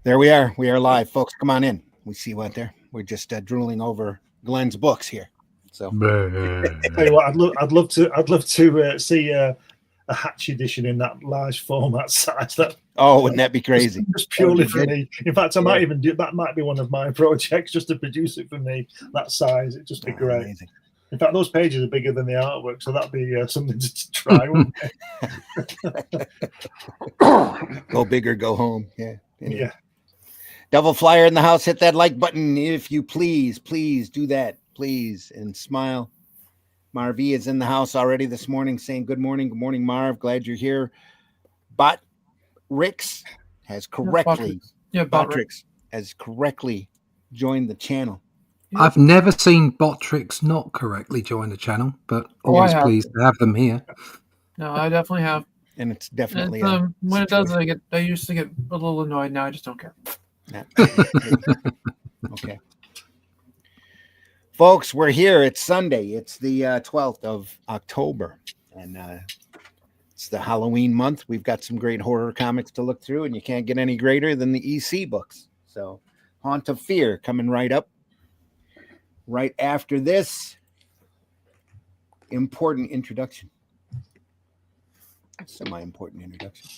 There we are. We are live, folks. Come on in. We see you out there. We're just drooling over Glenn's books here. So, tell you what, I'd love to see a hatch edition in that large format size. wouldn't that be crazy? Just purely for me. In fact, I might even do that. Might be one of my projects, just to produce it for me. That size, it'd just be great. Amazing. In fact, those pages are bigger than the artwork, so that'd be something to try. Wouldn't it? Go big or go home. Yeah. Anyway. Yeah. Devil Flyer in the house. Hit that like button if you please. Please do that. Please. And smile. Marv is in the house already this morning saying good morning. Good morning, Marv. Glad you're here. Bot Rix has correctly has correctly joined the channel. I've never seen Botrix not correctly join the channel, but always pleased to have them here. No, I definitely have. And it's definitely when it does, I used to get a little annoyed. Now I just don't care. Okay. Folks, we're here. It's Sunday. It's the 12th of October. And it's the Halloween month. We've got some great horror comics to look through, and you can't get any greater than the EC books. So, Haunt of Fear coming right up. Right after this, important introduction. Semi-important introduction.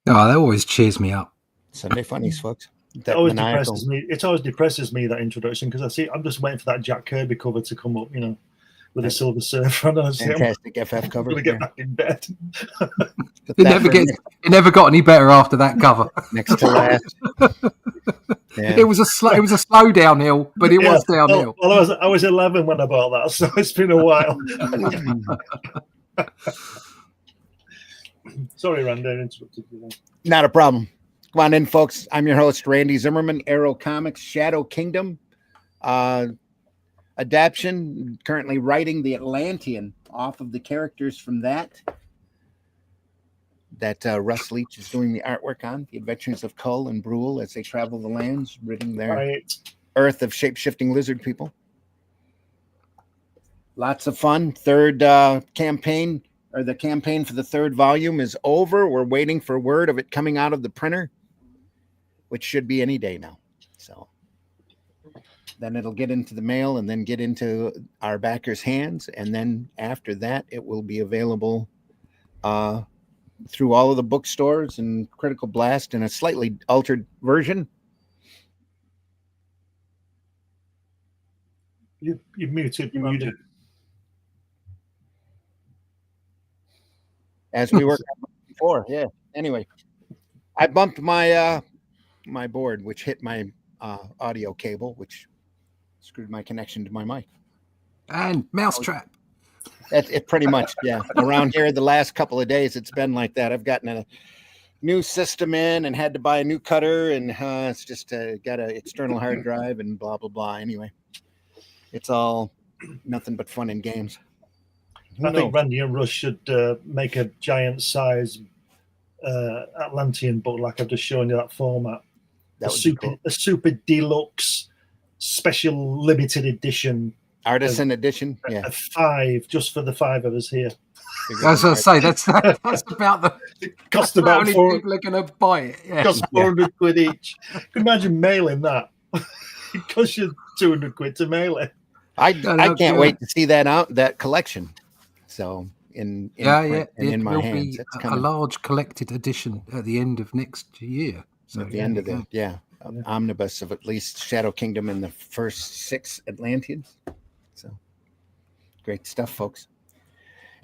Oh, that always cheers me up. Sunday Funnies, folks. It always depresses me. It always depresses me, that introduction, because I'm just waiting for that Jack Kirby cover to come up, with a Silver Surfer. Fantastic FF cover. I'm going to get back in bed. It never got any better after that cover. Next to last. Yeah. It was a slow downhill, but it was downhill. Well, I was 11 when I bought that, so it's been a while. Sorry, Randy, I interrupted you there. Not a problem. Come on in, folks. I'm your host, Randy Zimmerman, Arrow Comics, Shadow Kingdom adaptation. Currently writing the Atlantean off of the characters from that Russ Leach is doing the artwork on. The adventures of Kull and Brule as they travel the lands, ridding their earth of shape-shifting lizard people. Lots of fun. Third campaign. Or the campaign for the third volume is over. We're waiting for word of it coming out of the printer, which should be any day now. So then it'll get into the mail and then get into our backers' hands. And then after that, it will be available through all of the bookstores and Critical Blast in a slightly altered version. You're muted. You're muted. As we worked on before, yeah. Anyway, I bumped my my board, which hit my audio cable, which screwed my connection to my mic. And mousetrap. That's it, pretty much, yeah. Around here, the last couple of days, it's been like that. I've gotten a new system in and had to buy a new cutter, and it's just got an external hard drive and blah blah blah. Anyway, it's all nothing but fun and games. I think Randy and Rush should make a giant size Atlantean book, like I've just shown you that format. A super deluxe, special limited edition. Artisan edition? Yeah. 5, just for the 5 of us here. As I say, that's about the cost about only people are going to buy it. Yeah. Cost 400 quid each. You can imagine mailing that. It costs you 200 quid to mail it. I can't wait to see that collection. So in my hands, it's a large collected edition at the end of next year. So at the end of omnibus of at least Shadow Kingdom and the first 6 Atlanteans. So great stuff, folks.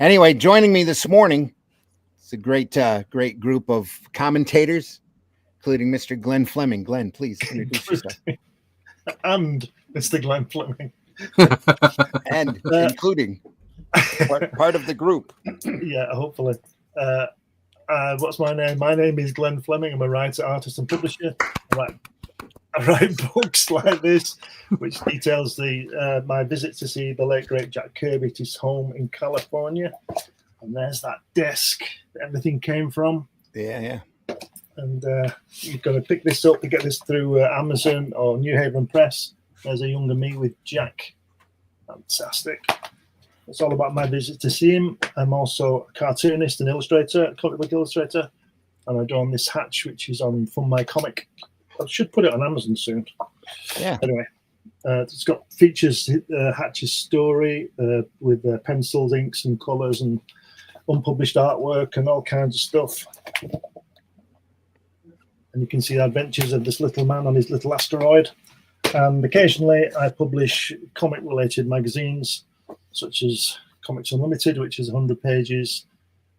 Anyway, joining me this morning, it's a great group of commentators, including Mr. Glenn Fleming. Glenn, please introduce yourself. And Mr. Glenn Fleming. And including part of the group. Yeah, hopefully. What's my name? My name is Glenn Fleming. I'm a writer, artist, and publisher. I write books like this, which details my visit to see the late great Jack Kirby at his home in California. And there's that desk that everything came from. Yeah. And you've got to pick this up to get this through Amazon or New Haven Press. There's a younger me with Jack. Fantastic. It's all about my visit to see him. I'm also a cartoonist and illustrator, a comic book illustrator. And I draw on this Hatch, which is on Fun My Comic. I should put it on Amazon soon. Yeah. Anyway, it's got features Hatch's story with pencils, inks, and colours, and unpublished artwork, and all kinds of stuff. And you can see the adventures of this little man on his little asteroid. And occasionally, I publish comic-related magazines, such as Comics Unlimited, which is 100 pages.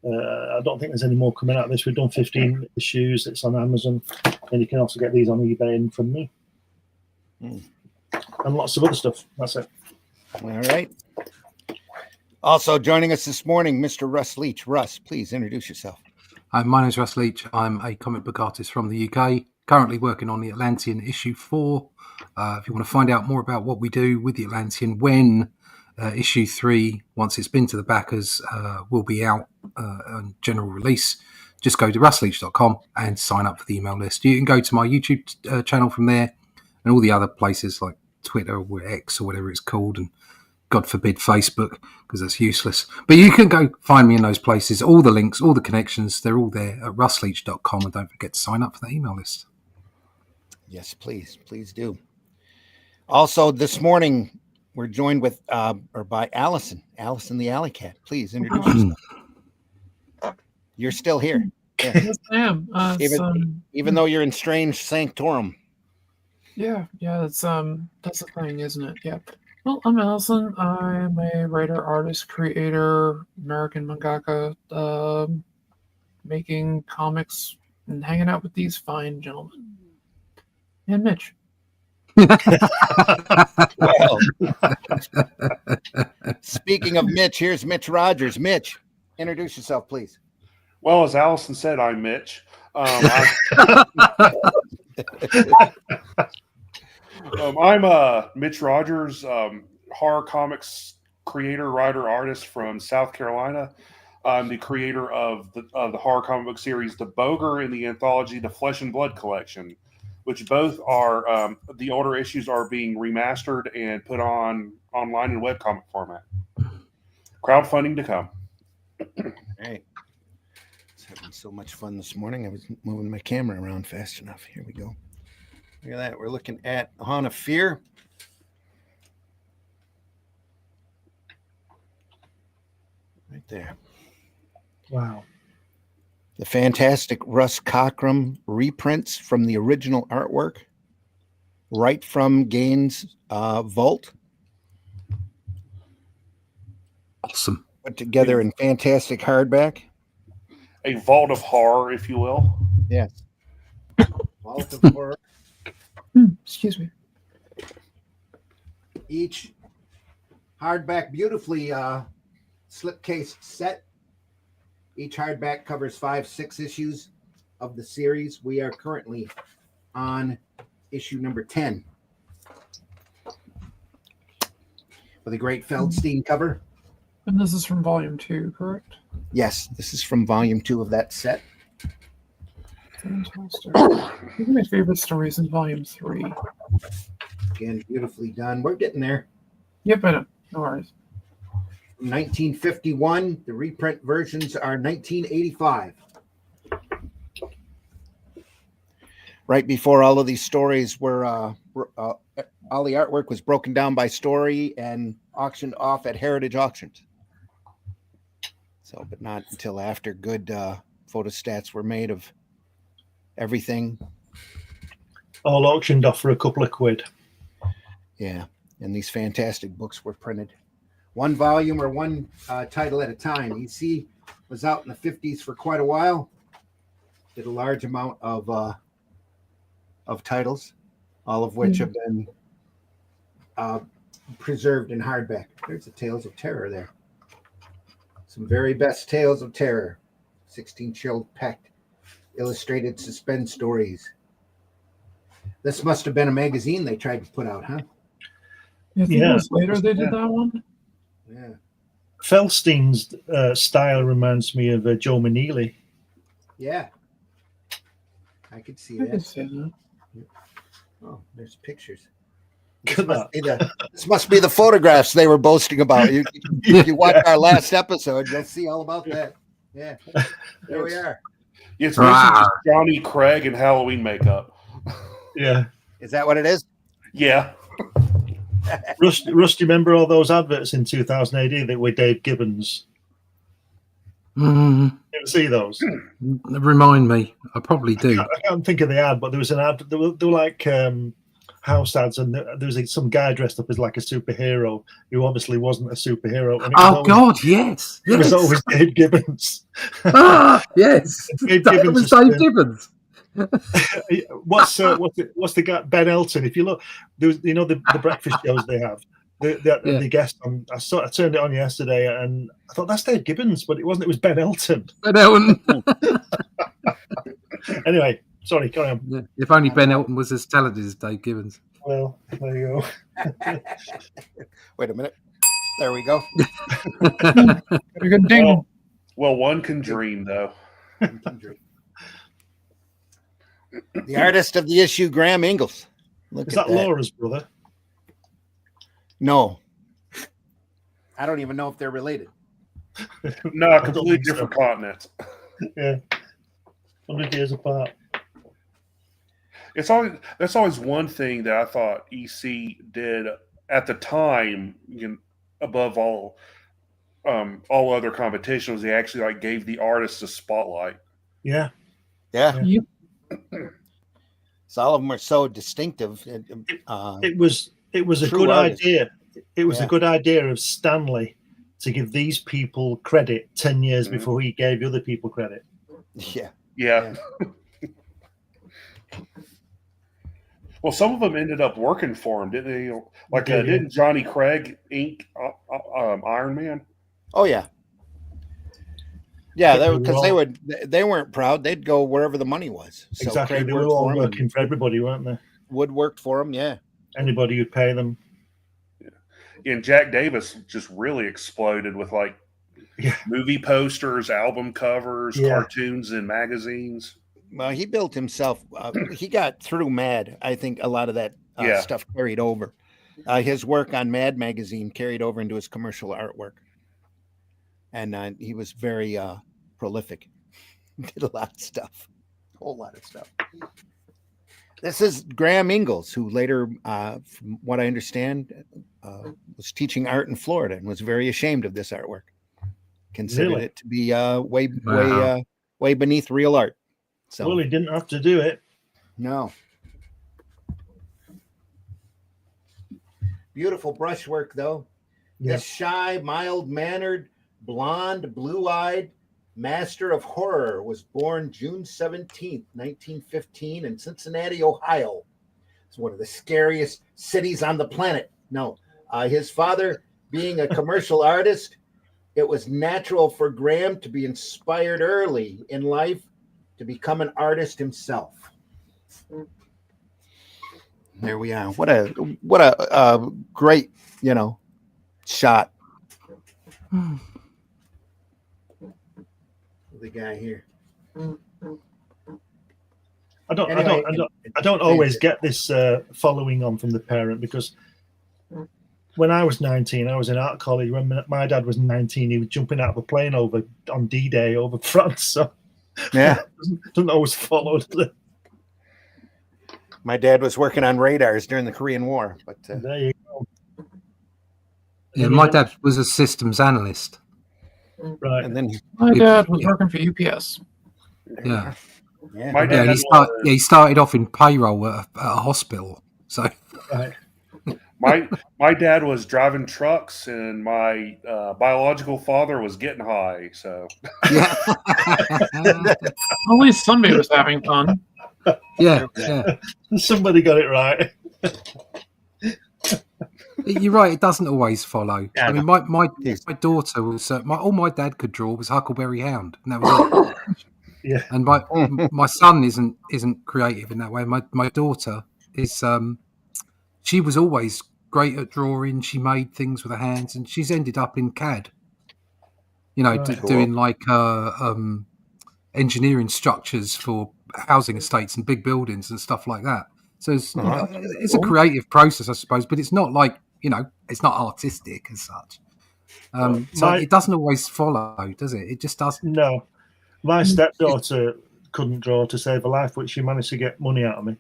I don't think there's any more coming out of this. We've done 15 issues. It's on Amazon. And you can also get these on eBay and from me. And lots of other stuff. That's it. All right. Also joining us this morning, Mr. Russ Leach. Russ, please introduce yourself. My name is Russ Leach. I'm a comic book artist from the UK, currently working on the Atlantean issue 4. If you want to find out more about what we do with the Atlantean when issue 3, once it's been to the backers, will be out on general release, just go to russleach.com and sign up for the email list. You can go to my YouTube channel from there and all the other places like Twitter or X or whatever it's called, and God forbid Facebook, because that's useless. But you can go find me in those places. All the links, all the connections, they're all there at russleach.com, and don't forget to sign up for the email list. Yes, please do. Also, this morning we're joined with by Allison the Alley Cat. Please introduce yourself. You're still here. Yeah. Yes, I am. Even though you're in strange sanctorum. Yeah, that's the thing, isn't it? Yeah. Well, I'm Allison. I'm a writer, artist, creator, American mangaka, making comics and hanging out with these fine gentlemen. And Mitch. Well, speaking of Mitch, here's Mitch Rogers. Mitch, introduce yourself, please. Well, as Allison said, I'm Mitch. I'm Mitch Rogers, horror comics creator, writer, artist from South Carolina. I'm the creator of the horror comic book series The Boger and the anthology The Flesh and Blood Collection, which both are the older issues are being remastered and put on online in webcomic format. Crowdfunding to come. All right. Having so much fun this morning. I was moving my camera around fast enough. Here we go. Look at that. We're looking at Haunt of Fear. Right there. Wow. The fantastic Russ Cockrum reprints from the original artwork, right from Gaines' vault. Awesome. Put together in fantastic hardback. A vault of horror, if you will. Yes. Vault of horror. Excuse me. Each hardback beautifully slipcase set. Each hardback covers 5-6 issues of the series. We are currently on issue number 10. With a great Feldstein cover. And this is from volume 2, correct? Yes, this is from volume 2 of that set. Fantastic. I think my favorite story is in volume 3. Again, beautifully done. We're getting there. Yep, I know. No worries. 1951. The reprint versions are 1985. Right before all of these stories were, all the artwork was broken down by story and auctioned off at Heritage Auctions. So, but not until after good photostats were made of everything. All auctioned off for a couple of quid. Yeah, and these fantastic books were printed. One volume or one title at a time. EC was out in the 50s for quite a while. Did a large amount of titles, all of which have been preserved in hardback. There's the Tales of Terror there. Some very best Tales of Terror. 16 chilled packed illustrated suspense stories. This must have been a magazine they tried to put out, huh? I think it was later they did that one. Yeah. Feldstein's style reminds me of Joe Maneely. Yeah. I could see I that. could see that. Oh, there's pictures. This must be the photographs they were boasting about. You watch our last episode, you'll see all about that. Yeah. There we are. It's mostly just Johnny Craig and Halloween makeup. Yeah. Is that what it is? Yeah. Rust, you remember all those adverts in 2000 AD that were Dave Gibbons? Mm, You ever see those? remind me. I probably do. I can't think of the ad, but there was an ad. They were like house ads, and there was some guy dressed up as like a superhero who obviously wasn't a superhero. And Yes. It was always Dave Gibbons. Yes. Dave That was Dave Gibbons. What's the guy Ben Elton? If you look, there's the breakfast shows they have. The guest on. I turned it on yesterday, and I thought that's Dave Gibbons, but it wasn't. It was Ben Elton. Ben Elton. Anyway, sorry, carry on. Yeah. If only Ben Elton was as talented as Dave Gibbons. Well, there you go. Wait a minute. There we go. Very good ding. Well, one can dream, though. The artist of the issue, Graham Ingalls. Is that Laura's brother? No. I don't even know if they're related. No, completely different continents. Yeah. 100 years apart. That's always one thing that I thought EC did at the time, above all other competitions. They actually gave the artists a spotlight. Yeah. Yeah. Yep. So all of them are so distinctive. It was a good artist. idea. It was a good idea of Stanley to give these people credit 10 years before he gave other people credit. Yeah. Yeah. Well, some of them ended up working for him, didn't they? Didn't Johnny Craig ink Iron Man? Oh yeah. Yeah, because they weren't proud. They'd go wherever the money was. So exactly, Craig they were all working for everybody, weren't they? Wood worked for him, yeah. Anybody who'd pay them. Yeah. And Jack Davis just really exploded with movie posters, album covers, cartoons, and magazines. Well, he built himself. He got through Mad. I think a lot of that stuff carried over. His work on Mad magazine carried over into his commercial artwork. And he was very prolific. Did a lot of stuff. A whole lot of stuff. This is Graham Ingalls, who later, from what I understand, was teaching art in Florida and was very ashamed of this artwork. Considered it to be way beneath real art. So, well, he didn't have to do it. No. Beautiful brushwork, though. Yeah. This shy, mild-mannered, blonde, blue-eyed master of horror was born June 17th, 1915 in Cincinnati, Ohio. It's one of the scariest cities on the planet. No. His father being a commercial artist, it was natural for Graham to be inspired early in life to become an artist himself. There we are. What a great, shot. The guy here. I don't always get this following on from the parent, because when I was 19, I was in art college. When my dad was 19, he was jumping out of a plane on D-Day over France. So yeah, doesn't always follow. My dad was working on radars during the Korean War, but there you go. Yeah, my dad was a systems analyst. Right, and then my dad was working for UPS. Yeah. Yeah. My dad he started off in payroll at a hospital. So right. My dad was driving trucks, and my biological father was getting high. So yeah, At least somebody was having fun. yeah. Somebody got it right. You're right. It doesn't always follow. Yeah, I mean, my daughter was all my dad could draw was Huckleberry Hound, and that was it. Yeah. And my son isn't creative in that way. My daughter is. She was always great at drawing. She made things with her hands, and she's ended up in CAD. You know, Right. doing like engineering structures for housing estates and big buildings and stuff like that. So it's a creative process, I suppose, but it's not like, it's not artistic as such. So it doesn't always follow, does it? It just doesn't. No. My stepdaughter couldn't draw to save her life, but she managed to get money out of me.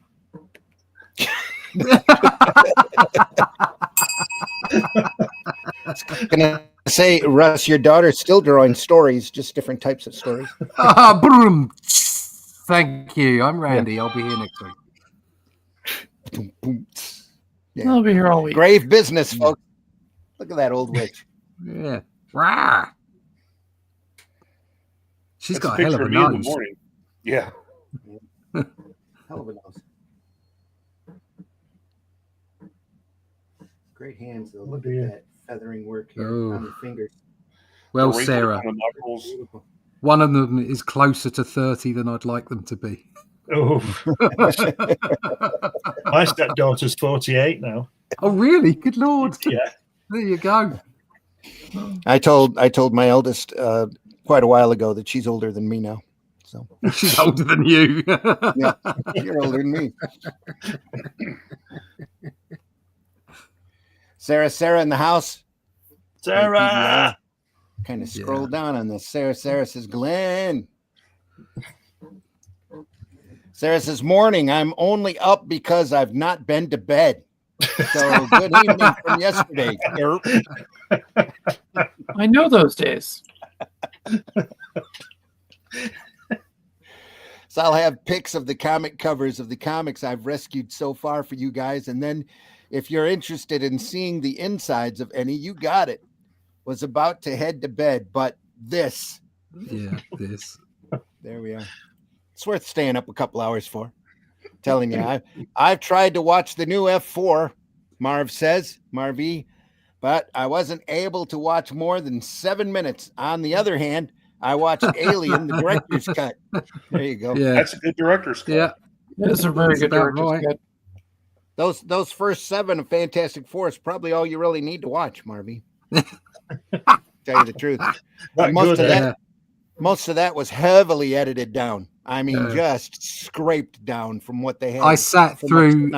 Gonna say, Russ, your daughter's still drawing stories, just different types of stories. Boom. Thank you. I'm Randy. I'll be here next week. Yeah. I'll be here all week. Grave business, folks. Look at that old witch. Yeah. Rah. She's That's got a hell of picture a me in the nose. morning. Yeah. Hell of a nose. Great hands, though. Look at that feathering work here on the fingers. Well, The wrinkles Sarah, on the knuckles. one of them is closer to 30 than I'd like them to be. Oh. My stepdaughter's 48 now. Oh, really? Good Lord. Yeah. There you go. I told my eldest quite a while ago that she's older than me now. So She's older than you. yeah, you're older than me. Sarah in the house. Sarah! Kind of scroll down on this. Sarah says, Glenn. Sarah says, morning. I'm only up because I've not been to bed. So good evening from yesterday. I know those days. So I'll have pics of the comic covers of the comics I've rescued so far for you guys. And then if you're interested in seeing the insides of any, you got it. Was about to head to bed, but this. Yeah, this. There we are. It's worth staying up a couple hours for. I'm telling you, I've tried to watch the new F4, Marv E, but I wasn't able to watch more than 7 minutes. On the other hand, I watched Alien, the director's cut. There you go. Yeah. That's a good director's cut. Yeah. It's a very good about director's right. cut. Those first 7 of Fantastic Four is probably all you really need to watch, Marvy. Tell you the truth. Most of that was heavily edited down. I mean, just scraped down from what they had. I sat through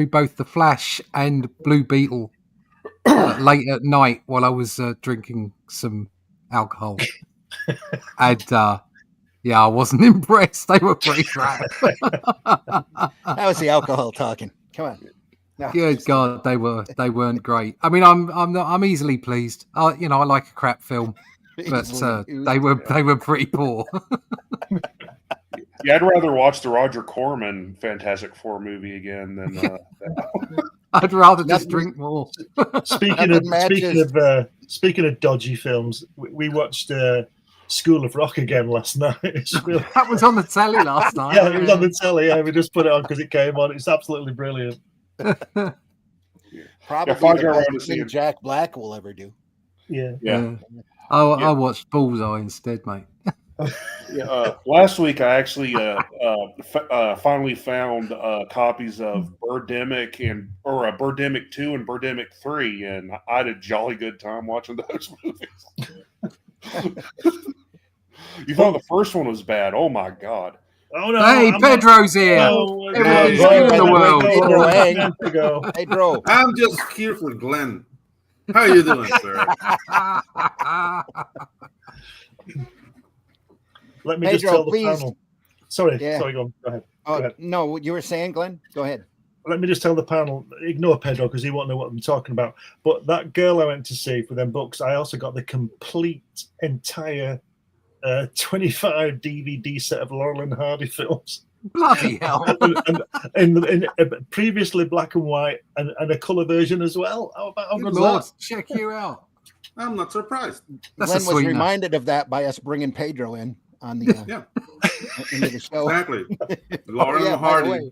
both the Flash and Blue Beetle late at night while I was drinking some alcohol, and I wasn't impressed. They were pretty crap. That was the alcohol talking. Come on. No. Good God, they weren't great. I mean, I'm easily pleased. I like a crap film, but they were pretty poor. Yeah, I'd rather watch the Roger Corman Fantastic Four movie again than. I'd rather just drink more. Speaking of dodgy films, we watched School of Rock again last night. That was on the telly last night. Yeah, it was on the telly. Yeah, we just put it on because it came on. It's absolutely brilliant. Probably the best thing Jack Black will ever do. Yeah. I watched Bullseye instead, mate. Last week I actually finally found copies of Birdemic or Birdemic 2 and Birdemic 3, and I had a jolly good time watching those movies. You thought the first one was bad? Oh my God! Oh no! Hey, Pedro's here. Everybody's here in the world. Pedro. I'm just here for Glenn. How are you doing, sir? Let me just tell the panel. Sorry, go ahead. Oh, go ahead. No, what you were saying, Glenn? Go ahead. Let me just tell the panel, ignore Pedro because he won't know what I'm talking about. But that girl I went to see for them books, I also got the complete, entire 25 DVD set of Laurel and Hardy films. Bloody hell. and previously black and white and a colour version as well. How Good good's Lord, that? check you out. I'm not surprised. That's Glenn was reminded of that by us bringing Pedro in on the into the show. Exactly. Laurel and Hardy.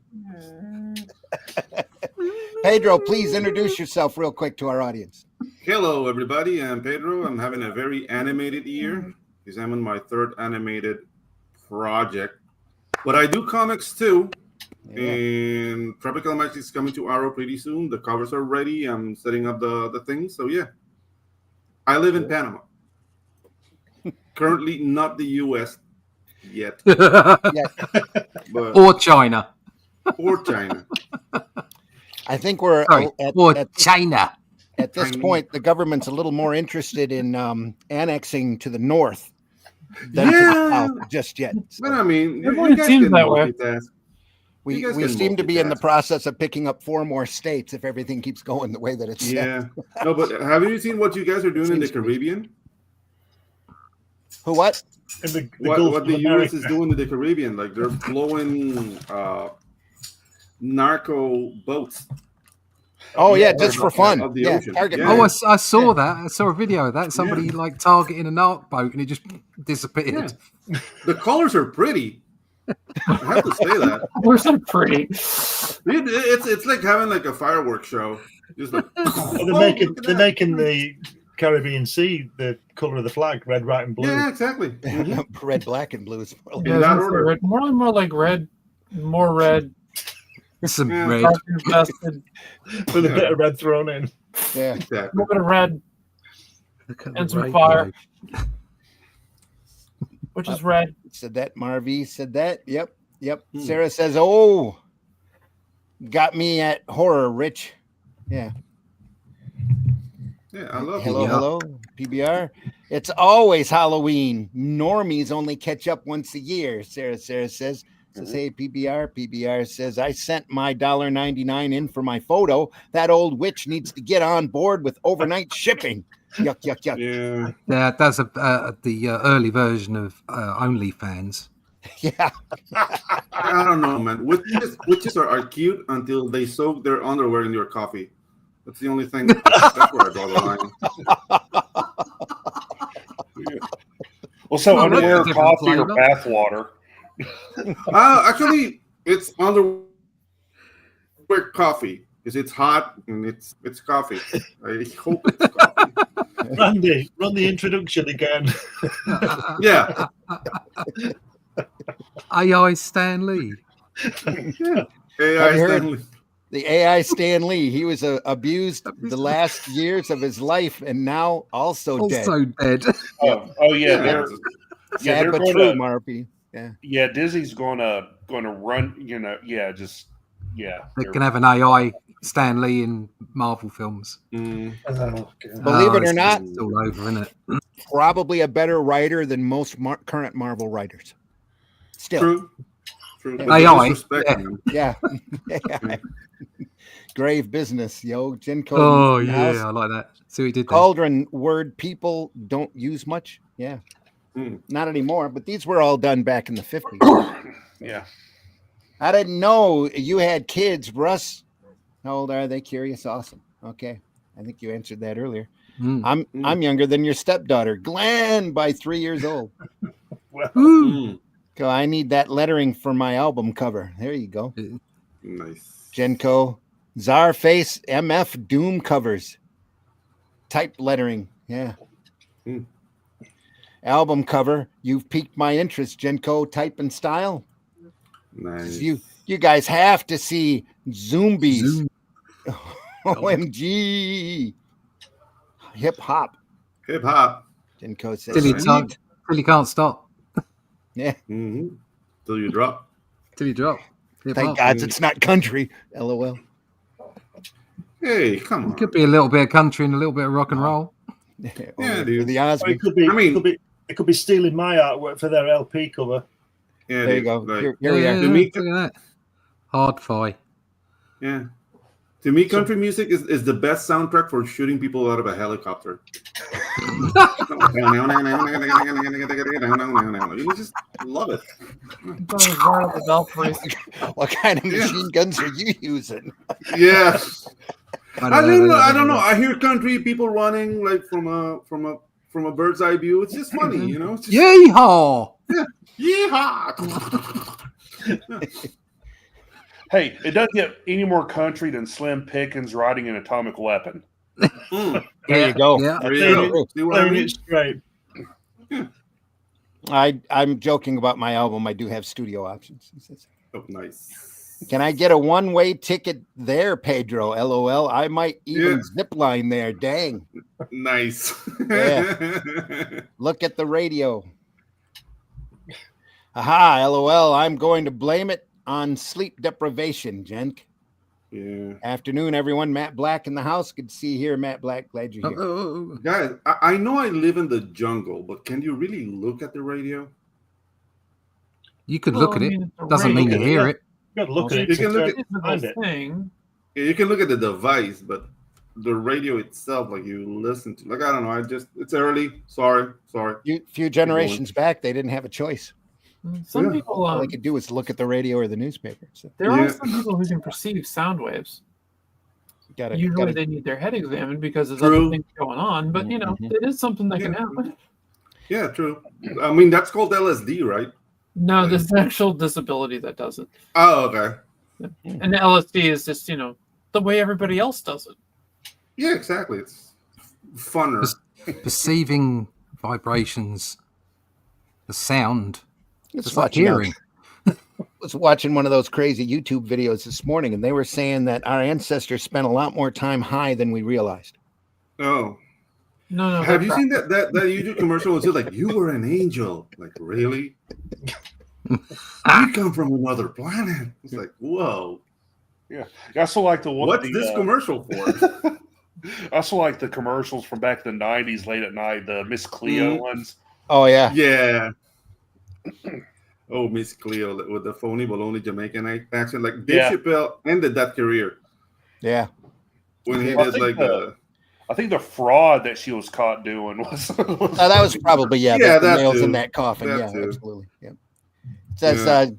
Pedro, please introduce yourself real quick to our audience. Hello, everybody. I'm Pedro. I'm having a very animated year because I'm on my third animated project. But I do comics too. Yeah. And Tropical Magic is coming to Arrow pretty soon. The covers are ready. I'm setting up the things. So yeah, I live in Panama. Currently not the U.S. yet, but Or China. or China. I think we're Or China. at this point, the government's a little more interested in annexing to the north than to the south just yet. So But I mean, Everyone guys seems can that way. multitask. we you guys can seem to be in the multitask. process of picking up 4 more states if everything keeps going the way that it's set. Yeah. No, but have you seen what you guys are doing in the Seems to be. Caribbean? Who what? In the What Gulf of the U.S. America. is doing in the Caribbean? Like they're blowing narco boats. Oh yeah, Of just the- for fun. of the Yeah, ocean. target Yeah. Oh, practice. I saw that. I saw a video of that. Somebody like targeting a narc boat and it just disappeared. Yeah. The colors are pretty. I have to say that. We're so pretty. It's like having like a fireworks show. Just like, They're making the Caribbean Sea the color of the flag, red, white, and blue. yeah, exactly. Mhm. Red, black, and blue. Yeah, that it's order. red. More like red, more red, Some Yeah. red. dark infested, With a bit of red thrown in. Yeah. a Exactly. little bit of red, Look at And the some red fire. glow. which is red. Said that. Marvy said that. Yep. Hmm. Sarah says, "Oh, got me at horror, Rich." Yeah. Yeah, I love Hello, it. PBR. hello, PBR. It's always Halloween. Normies only catch up once a year. Sarah says, hey, PBR. PBR says, I sent my $1.99 in for my photo. That old witch needs to get on board with overnight shipping. Yuck, yuck, yuck. Yeah. Yeah, that's the early version of OnlyFans. Yeah. I don't know, man. Witches are cute until they soak their underwear in your coffee. That's the only thing. That's where I draw the line. Well, so Well, that's a underwear, different coffee, or flavor. bath water. Actually, it's underwear coffee because it's hot and it's coffee. I hope it's coffee. Randy, run the introduction again. Yeah. AI Stan Lee. AI I've heard- Stanley. The AI Stan Lee, he was abused the last years of his life and now also dead. Also dead. Oh yeah, they're Sad they're but going true, to- Marpy. yeah. Disney's going to run. Yeah, They can have an AI Stan Lee in Marvel films. Mm. Oh, God. Believe it or it's not, just all over, isn't it? probably a better writer than most current Marvel writers. Still. True. Yeah. But AI, disrespect, yeah. man. Yeah. Grave business, yo. Jinko. Oh in the house. yeah, I like that. See what he did there. Cauldron word people don't use much. Yeah. Mm. Not anymore, but these were all done back in the 50s. yeah. I didn't know you had kids, Russ. How old are they? Curious. Awesome. Okay. I think you answered that earlier. Mm. I'm younger than your stepdaughter, Glenn, by 3 years old. Woo. Mm. So I need that lettering for my album cover. There you go. Nice. Genco, Czarface, MF Doom covers. Type lettering. Yeah. Mm. Album cover. You've piqued my interest, Genco. Type and style. Nice. You guys have to see Zombies. Zoom. OMG. Hip hop. Hip hop. Genco says. Till you "Sweet." can't stop. Yeah. Mm-hmm. Till you drop. Till you drop. Hip Thank hop. God it's not country. LOL. Hey, come on. It could be a little bit of country and a little bit of rock and roll. Yeah, dude. The Or Osmonds. it could be stealing my artwork for their LP cover. Yeah, There you dude. go. Like, Here we are. To me- Look at that. Hard fi. yeah. To me, country music is the best soundtrack for shooting people out of a helicopter. You just love it. What kind of machine guns are you using? Yeah. I don't know. Yeah. I hear country people running like from a bird's eye view. It's just funny, you know. It's just, Yeehaw! yeehaw! Hey, it doesn't get any more country than Slim Pickens riding an atomic weapon. Mm, There you go. Yeah. there you go. See what I Playing mean? it straight. I'm joking about my album. I do have studio options. Oh, nice. Can I get a one-way ticket there, Pedro? LOL. I might even zip line there. Dang. Nice. Yeah. Look at the radio. Aha, LOL. I'm going to blame it on sleep deprivation, Jenk. Yeah. Afternoon, everyone. Matt Black in the house. Good to see you here, Matt Black. Glad you're here. Guys, I know I live in the jungle, but can you really look at the radio? You could look at it. it's a Doesn't mean you radio. hear it. You got to look at it. You can look at Physical find it. thing. Yeah, you can look at the device, but the radio itself, like you listen to, like I don't know. It's early. Sorry. Few generations back, they didn't have a choice. Some people, All they could do was look at the radio or the newspaper. So there are some people who can perceive sound waves. Usually they need their head examined because there's other things going on, but it is something that can happen. Yeah, true. I mean, that's called LSD, right? No, there's an actual disability that does it. Oh, okay. And the LSD is just, the way everybody else does it. Yeah, exactly. It's funner. Perceiving vibrations, the sound. It's like hearing. I was watching one of those crazy YouTube videos this morning, and they were saying that our ancestors spent a lot more time high than we realized. Oh. No. Have you seen that YouTube commercial? It's like, you were an angel. Like, really? You come from another planet. It's like, whoa. Yeah. I also like the one. What's this commercial for? I also like the commercials from back in the 90s, late at night, the Miss Cleo ones. Oh, yeah. Yeah. Oh, Miss Cleo with the phony baloney Jamaican accent. Like, Dave Chappelle ended that career. Yeah. When he did I think the fraud that she was caught doing was. That was probably the nails in that coffin. Absolutely. Yeah. It says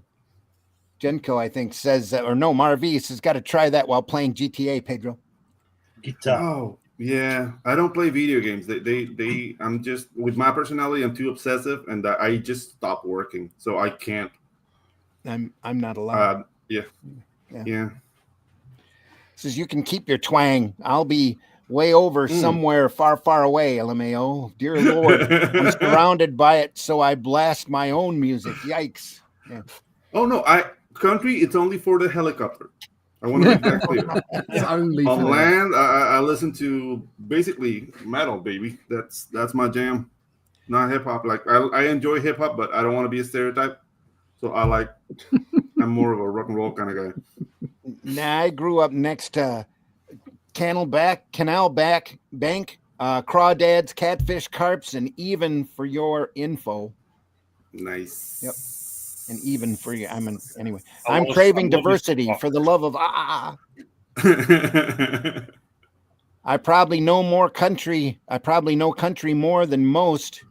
Genko, I think, says or no, Marv says got to try that while playing GTA, Pedro. Guitar. Oh yeah, I don't play video games. They I'm just with my personality. I'm too obsessive, and I just stop working, so I can't. I'm not allowed. Yeah. Says you can keep your twang. I'll be way over somewhere far, far away, LMAO. Dear Lord, I'm surrounded by it, so I blast my own music. Yikes. Yeah. Oh, no, country, it's only for the helicopter. I want to make that clear. It's only on land, I listen to basically metal, baby. That's my jam. Not hip-hop. Like, I enjoy hip-hop, but I don't want to be a stereotype. So I'm more of a rock and roll kind of guy. Nah, I grew up next to Canal Bank, crawdads, catfish, carps, and even for your info. Nice. Yep. And even for you. Anyway. I'm craving diversity for the love of I probably know country more than most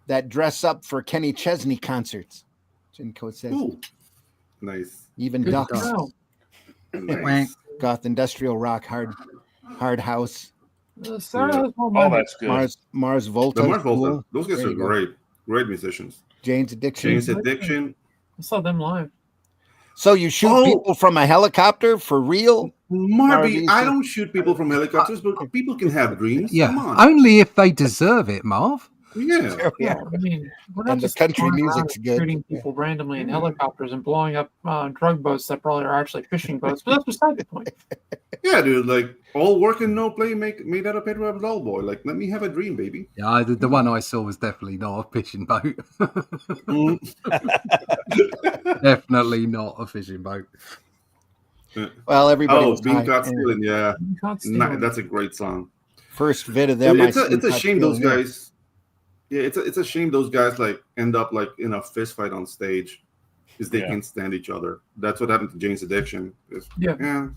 that dress up for Kenny Chesney concerts. Jinko says. Ooh. Nice. Even ducks. Nice. Goth industrial rock, hard house. Oh, that's good. Mars Volta. The Mars Volta. Those guys are great musicians. Jane's Addiction. I saw them live. So you shoot people from a helicopter for real? Marby, I don't shoot people from helicopters, but people can have dreams. Yeah, come on. Only if they deserve it, Marv. Yeah. I mean, we're not And the just country flying music's around good. shooting people randomly in helicopters and blowing up drug boats that probably are actually fishing boats, but that's beside the point. Yeah, dude. Like all work and no play made out of Pedro Abdul boy. Like, let me have a dream, baby. Yeah, the one I saw was definitely not a fishing boat. Definitely not a fishing boat. Well, everybody was Being high. Caught Stealing. Yeah, Caught Stealing. that's a great song. First vid of them. It's a shame those guys. Yeah, it's a shame those guys like end up like in a fist fight on stage because they can't stand each other. That's what happened to Jane's Addiction. Yeah.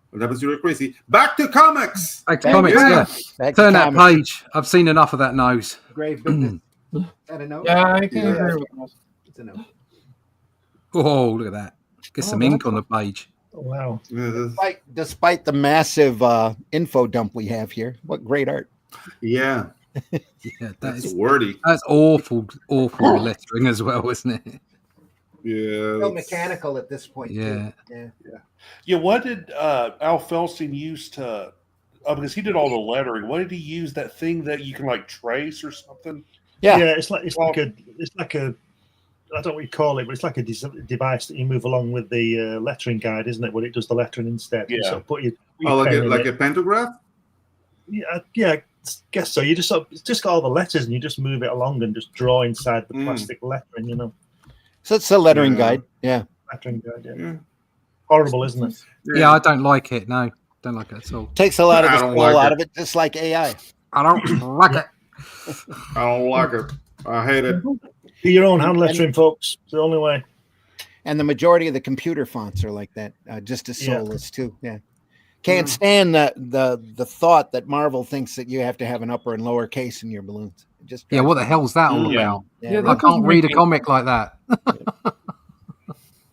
What happens to you crazy? Back to comics. Back to comics. Yeah. Back Turn to that comics. page. I've seen enough of that nose. Grave business. Is that a note? Yeah, I can agree with that. It's a note. Oh, look at that. Get some ink on the page. Oh, wow. Yeah, Despite the massive info dump we have here, what great art. Yeah, that's wordy. That's awful lettering as well, isn't it? Yeah. Still mechanical at this point. Yeah. Too. Yeah, what did Al Felstein use to? Because he did all the lettering. What did he use? That thing that you can like trace or something? Yeah. It's like a I don't know what you call it, but it's like a device that you move along with the lettering guide, isn't it? When it does the lettering instead. Yeah. You sort of put your like pen a pantograph? Yeah, I guess so. You just it's just got all the letters, and you just move it along and just draw inside the plastic lettering. You know. So it's a lettering guide. Yeah. Lettering guide. Yeah. Horrible, isn't it? Yeah, I don't like it. No, don't like it at all. Takes a lot of the I don't soul like out it. of it, just like AI. I don't like it. I don't like it. I hate it. Do your own hand lettering, folks. It's the only way. And the majority of the computer fonts are like that, just as Yeah. soulless too. Yeah. Can't stand the thought that Marvel thinks that you have to have an upper and lower case in your balloons. It just Yeah, what the hell's that all Yeah. about? Yeah, that I right. can't doesn't read a make comic like that.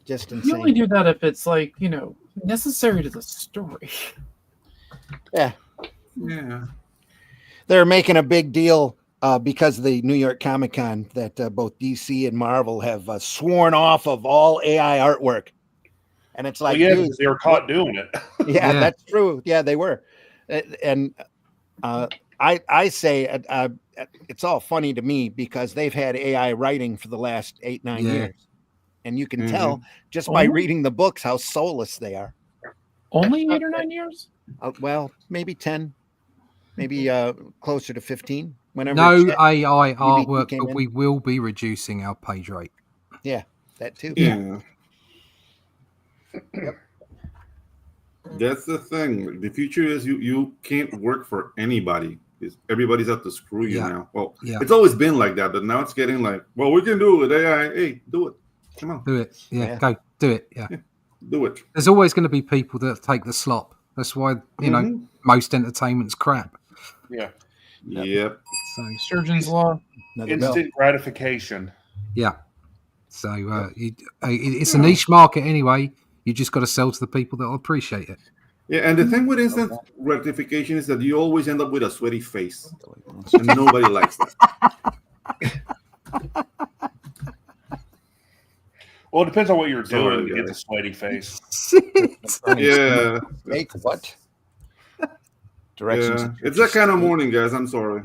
Just You only insane. do that if it's like, necessary to the story. Yeah. Yeah. They're making a big deal because of the New York Comic Con that both DC and Marvel have sworn off of all AI artwork. And it's like, Well, yeah, dude, because they were caught doing it. yeah, Yeah. that's true. Yeah, they were. And I say it's all funny to me because they've had AI writing for the last 8-9 Yeah. years. And you can Mhm. tell just by Oh. reading the books how soulless they are. Only 8 or 9 years? Well, maybe 10, maybe closer to 15. Whenever No Chat- AI artwork, came but in. we will be reducing our page rate. that too. Yeah. That's the thing. The future is you can't work for anybody. Everybody's out to screw you Yeah. now. Well, Yeah. it's always been like that, but now it's getting like, well, we can do it with AI. Hey, do it. Come on, Do it. Yeah, Yeah. go. Do it. Yeah. do it. There's always going to be people that take the slop. That's why, Mhm. most entertainment's crap. Yeah. Yep. So, Sturgeon's Law. Another bell. Instant gratification. yeah. So it's a niche market anyway. You just got to sell to the people that will appreciate it. Yeah, and the thing with instant gratification is that you always end up with a sweaty face, and nobody likes that. Well, it depends on what you're Sorry, doing to get the guys. sweaty face. Yeah, Make what? Directions. yeah. It's that kind of morning, guys. I'm sorry.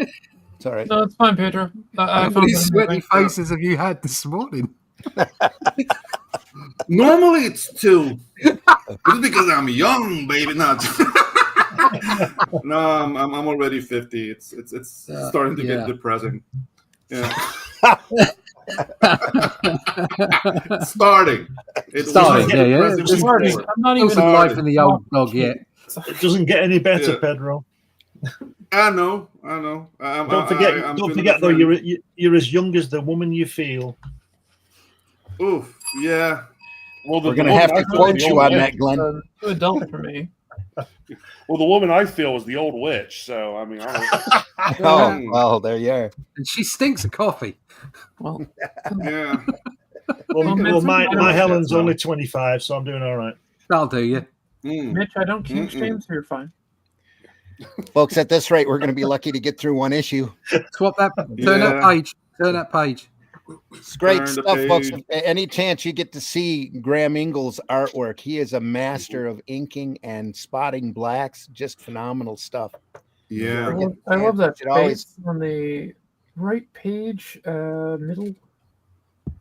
It's all right. No, it's fine, Pedro. I How found many it sweaty amusing. faces have you had this morning? Normally it's 2. It's because I'm young, baby. No, no, I'm already 50. It's starting to get depressing. Yeah. Starting. It's Starting, getting yeah. depressing Just before. Starting. I'm not Still even some life in the old dog yet. It doesn't get any better, Yeah. Pedro. I know. Don't forget, I'm don't feeling forget though. the trend. You're as young as the woman you feel. Oof. Yeah. Well, We're going to have to quote you on that, Glenn. Too adult for me. Well, the woman I feel was the old witch. So I mean, Oh, well, there you are. And she stinks of coffee. Well, Yeah. Well, Mitch, my I don't Helen's know. only 25, so I'm doing all right. That'll do you. Mm. Mitch, I don't kink Mm-mm. shame, so you're fine. Folks, at this rate, we're going to be lucky to get through one issue. Swap that. Turn that Yeah. page. Turn that page. It's great Turn the stuff, folks. page. Any chance you get to see Graham Ingles' artwork, he is a master of inking and spotting blacks. Just phenomenal stuff. Yeah. I love that Should always- face on the right page, middle.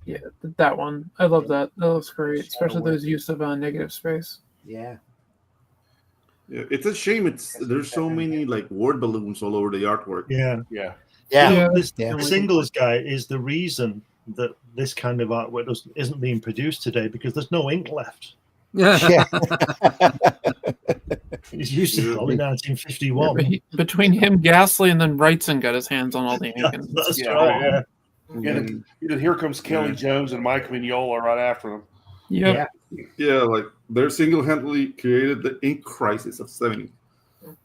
Yeah, that one. I love that. That looks great, especially those use of negative space. Yeah. Yeah. It's a shame. There's so many like word balloons all over the artwork. Yeah. yeah. Yeah. You know, this Yeah. singles guy is the reason that this kind of artwork isn't being produced today because there's no ink left. Yeah. Yeah. It's used to only 1951. Between him, Ghastly, and then Wrightson got his hands on all the ink. That's Yeah. right. Yeah. And then here comes Kelly Jones and Mike Mignola right after them. Yep. Yeah, like they're single-handedly created the ink crisis of '70.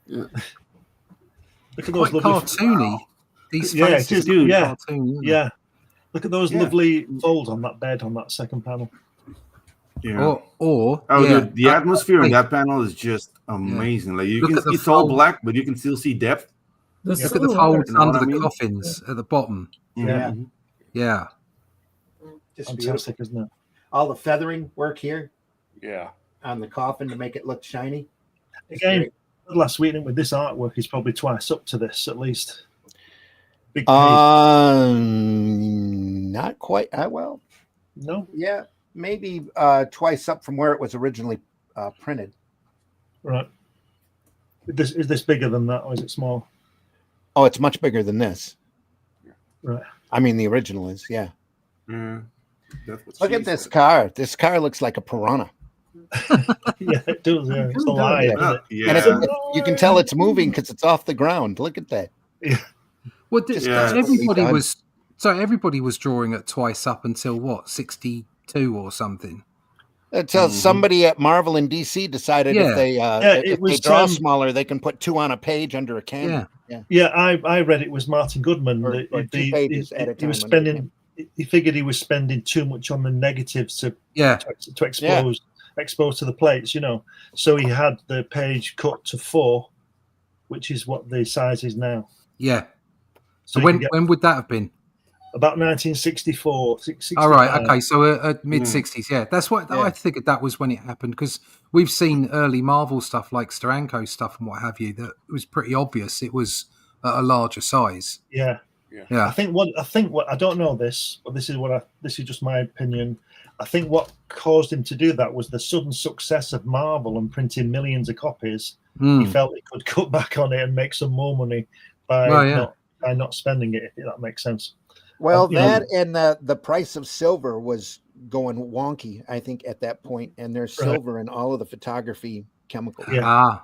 Yeah. Look at Quite those lovely. cartoony. These Yeah, it faces is, are really yeah. cartoony, aren't they? Yeah. Look at those Yeah. lovely folds on that bed on that second panel. Yeah. Or Oh, yeah, dude, the atmosphere in wait, that panel is just amazing. Like you Look can, at the it's all fold. black, but you can still see depth. This Look at the silhouette- folds You know under what I the mean? coffins at the bottom. Yeah. Mhm. Yeah. Just beautiful. Fantastic, isn't it? all the feathering work here Yeah. on the coffin to make it look shiny. Again, last week with this artwork is probably twice up to this at least. Big page. Not quite. Well, no. Yeah, maybe twice up from where it was originally printed. Right. Is this bigger than that, or is it small? Oh, it's much bigger than this. Right. I mean, the original is, yeah. Look at this car. This car looks like a piranha. Yeah, it does. Yeah, it's alive. Yeah. And you can tell it's moving because it's off the ground. Look at that. Yeah. Well, everybody was drawing it twice up until what, 62 or something. Until somebody at Marvel and DC decided if they draw smaller, they can put 2 on a page under a camera. Yeah. I read it was Martin Goodman. Or 2 pages at a time. He was spending. He figured he was spending too much on the negatives to expose to the plates, So he had the page cut to 4, which is what the size is now. Yeah. So when would that have been? About 1964. 65. All right. Okay. So mid 60s. Yeah. That's what I figured that was when it happened, because we've seen early Marvel stuff like Steranko stuff and what have you that it was pretty obvious it was at a larger size. Yeah. I think what I don't know this, but this is just my opinion. I think what caused him to do that was the sudden success of Marvel and printing millions of copies. He felt he could cut back on it and make some more money by not spending it, if that makes sense. Well, and the price of silver was going wonky, I think, at that point, and there's silver in all of the photography chemicals. Yeah.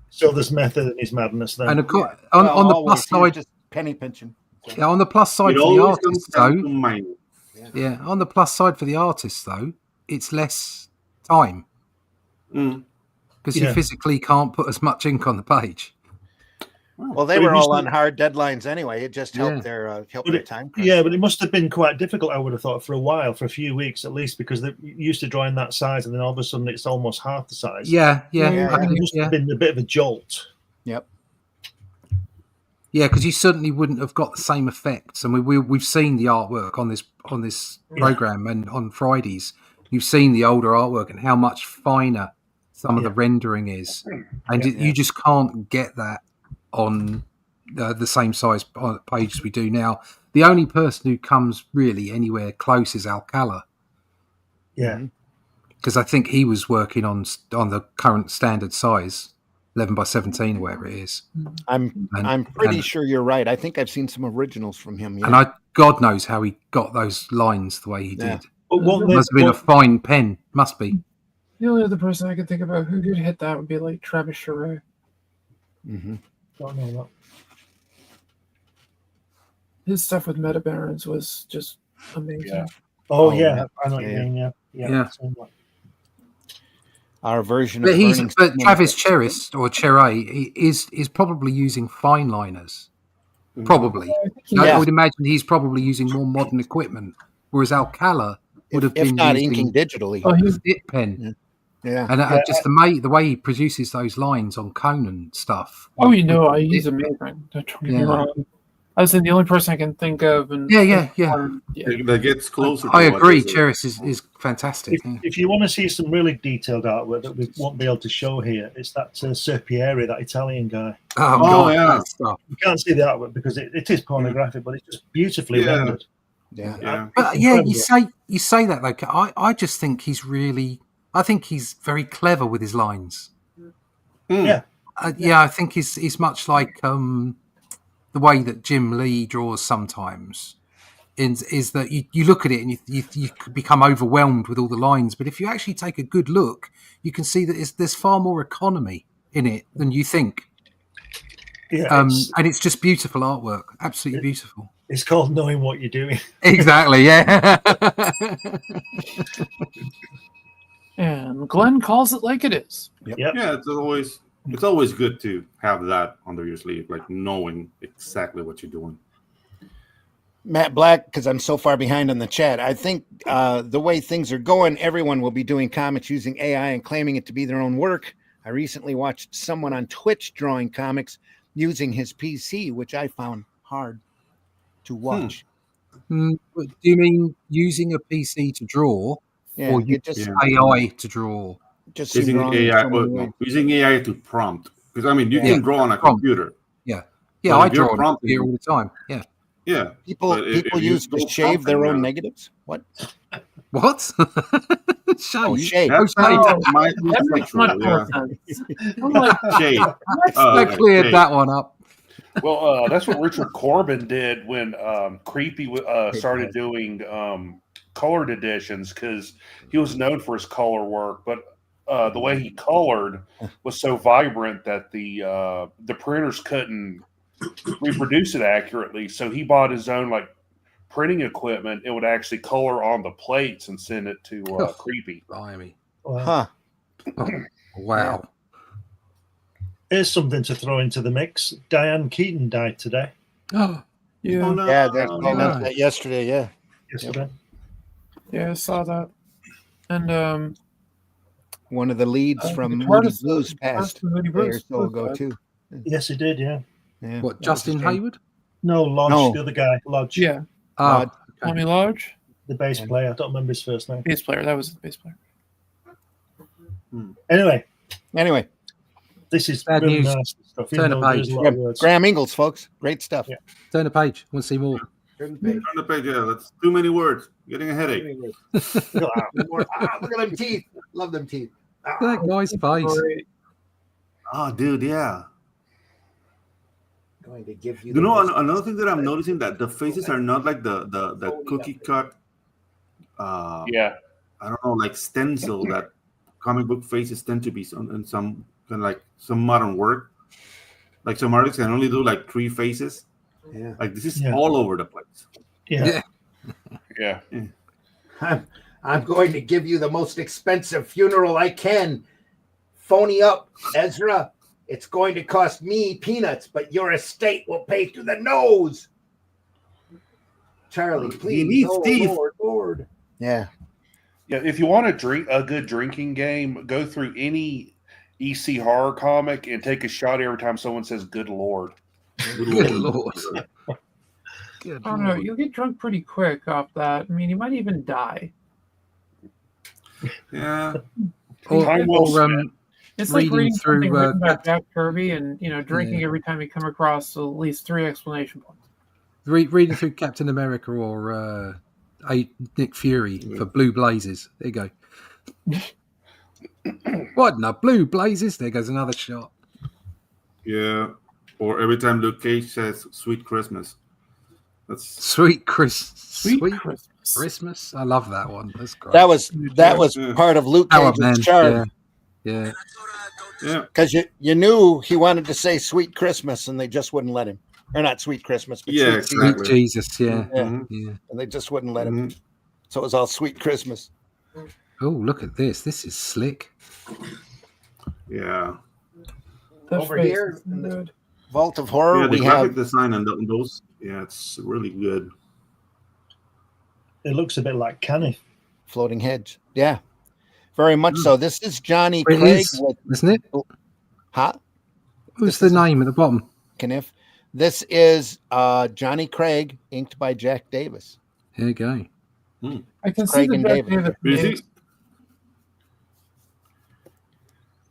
So there's method in his madness then. And of course, on the plus side, just penny pinching. So. Yeah, on the plus side for the artists, though. On the plus side for the artists, though, it's less time because you physically can't put as much ink on the page. Well, they were all on hard deadlines anyway. It just helped their time. Yeah, but it must have been quite difficult, I would have thought, for a while, for a few weeks at least, because they're used to drawing that size, and then all of a sudden it's almost half the size. Yeah. It must have been a bit of a jolt. Yep. Yeah, because you certainly wouldn't have got the same effects. And we've seen the artwork on this program and on Fridays. You've seen the older artwork and how much finer some of the rendering is, and you just can't get that on the same size page as we do now. The only person who comes really anywhere close is Alcala. Yeah, because I think he was working on the current standard size, 11 by 17 or whatever it is. I'm pretty sure you're right. I think I've seen some originals from him. Yeah. And God knows how he got those lines the way he did. But must have been a fine pen. Must be. The only other person I could think about who could hit that would be like Travis Charest. Don't know that. His stuff with Meta Barons was just amazing. Yeah. Oh yeah, I know what you mean. Yeah. Our version but of Travis Charest is probably using fine liners. Probably. I would imagine he's probably using more modern equipment, whereas Alcala would have been not inking digitally. His dip pen. Yeah. And just the way he produces those lines on Conan stuff. Oh, he's amazing. Don't get me wrong. I was saying the only person I can think of. That gets closer. I agree. Charest is fantastic. If you want to see some really detailed artwork that we won't be able to show here, it's that Serpieri, that Italian guy. Yeah. You can't see the artwork because it is pornographic, but it's just beautifully rendered. Yeah. But you say that though. I just think he's really. I think he's very clever with his lines. Yeah. I think he's much like the way that Jim Lee draws sometimes. Is that you look at it and you become overwhelmed with all the lines, but if you actually take a good look, you can see that there's far more economy in it than you think. Yeah, and it's just beautiful artwork, absolutely beautiful. It's called knowing what you're doing. Exactly, yeah. And Glenn calls it like it is. Yep. Yeah, it's always good to have that under your sleeve, like knowing exactly what you're doing. Matt Black, because I'm so far behind on the chat, I think the way things are going, everyone will be doing comics using AI and claiming it to be their own work. I recently watched someone on Twitch drawing comics using his PC, which I found hard to watch. Do you mean using a PC to draw, Yeah, or it use just AI to draw? just seemed Using wrong in AI, so many ways. using AI to prompt. Because I mean, you Yeah. can draw on a Prompt. computer. Yeah, But I if you're draw on a prompting- computer all the time. Yeah. Yeah. People But if you use to go shave their prompting, own negatives. What? What? Shave? Oh, shave. That Oh, shave. sounds might be That makes much sexual. more Yeah. sense. I'm like, Shade. I cleared shade. that one up. Well, that's what Richard Corbin did when Creepy started doing colored editions, because he was known for his color work, but the way he colored was so vibrant that the printers couldn't reproduce it accurately. So he bought his own like printing equipment. It would actually color on the plates and send it to Creepy. Blimey. Huh. Wow. Here's something to throw into the mix. Diane Keaton died today. Oh, yeah, Oh, no. Yeah, they Oh, announced no. that yesterday. Yeah. Yesterday. yeah, I saw that. And One of the leads the from guitarist- Moody Blues guitarist passed from Moody a day or Blues so ago died. too. Yes, he did. Yeah. Yeah. what? that was a Justin shame. Hayward? No, Lodge, No. the other guy, Lodge, Yeah, Oh, okay. Tommy Lodge, the bass Yeah. player. I don't remember his first name. bass player. That was the bass player. Anyway, Anyway, this is Bad really news. nice stuff. Turn Even a though there's page. a lot of words. Graham Ingalls, folks, great stuff. Yeah. turn the page. Want to see more? Turn the page. Turn the page. Yeah, that's too many words. Getting a headache. Look at that. Look at them teeth. Love them teeth. That guy's face. Great. Oh, dude, yeah. Going to give you. You the know, most- another thing that I'm noticing that the faces are not like the cookie cut. Yeah. I don't know, like stencil that comic book faces tend to be in some kind of like some modern work. Like some artists can only do like 3 faces. Yeah. Like this is Yeah. all over the place. Yeah. Yeah. I'm going to give you the most expensive funeral I can. Phony up, Ezra. It's going to cost me peanuts, but your estate will pay through the nose. Charlie, please. needs oh, teeth. Lord. Yeah. Yeah, if you want to drink a good drinking game, go through any EC horror comic and take a shot every time someone says "Good Lord." Good Lord. Good I don't know. Lord. You'll get drunk pretty quick off that. I mean, you might even die. Yeah. Time well spent. It's like Reading reading through, something written by Cap- Jack Kirby and drinking Yeah. every time you come across at least 3 exclamation points. Reading through Captain America or Nick Fury for Blue Blazes. There you go. What in the Blue Blazes? There goes another shot. Yeah. Or every time Luke Cage says "Sweet Christmas." That's Sweet Sweet Christmas. Christmas. I love that one. That's great. That was Yeah. part of Luke Power Cage's Man. charm. Yeah. yeah. Because you knew he wanted to say "Sweet Christmas" and they just wouldn't let him, or not "Sweet Christmas," but Yeah, "Sweet Sweet exactly. Jesus. Yeah. Yeah. Mhm. Yeah. and they just wouldn't let him. Mhm. So it was all "Sweet Christmas." Oh, look at this. This is slick. Yeah. That Over face here is in the- good. Vault of Horror. Yeah, the we graphic have design and those, yeah, it's really good. It looks a bit like Canny. Floating Heads. Yeah, very much so. This is Johnny It Craig is, with isn't it? Huh? What's This the is- name at the bottom? Kniff. This is Johnny Craig, inked by Jack Davis. Here you go. I can see Craig the and Jack David. Davis Is names. it?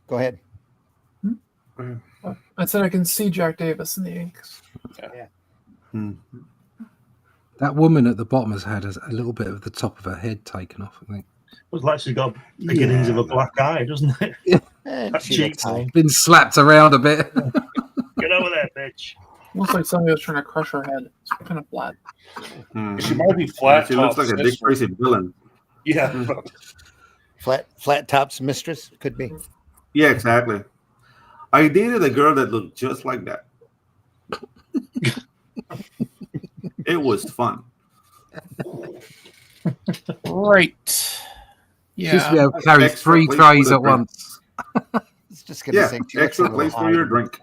Go ahead. I said I can see Jack Davis in the inks. Hmm. That woman at the bottom has had a little bit of the top of her head taken off, I think. It's actually got beginnings of a black eye, doesn't it? And That she looks cheek's high. Been slapped around a bit. Get over there, bitch. Looks like somebody was trying to crush her head. It's kind of flat. Hmm. She might be flat. She looks like a Dick sister. Tracy villain. Yeah. Flat Top's mistress could be. Yeah, exactly. I dated a girl that looked just like that. It was fun. Right. Just Yeah. be able to carry Extra 3 place trays for the at drink. once. It's just gonna Yeah, say she looks a extra little place for high. your drink.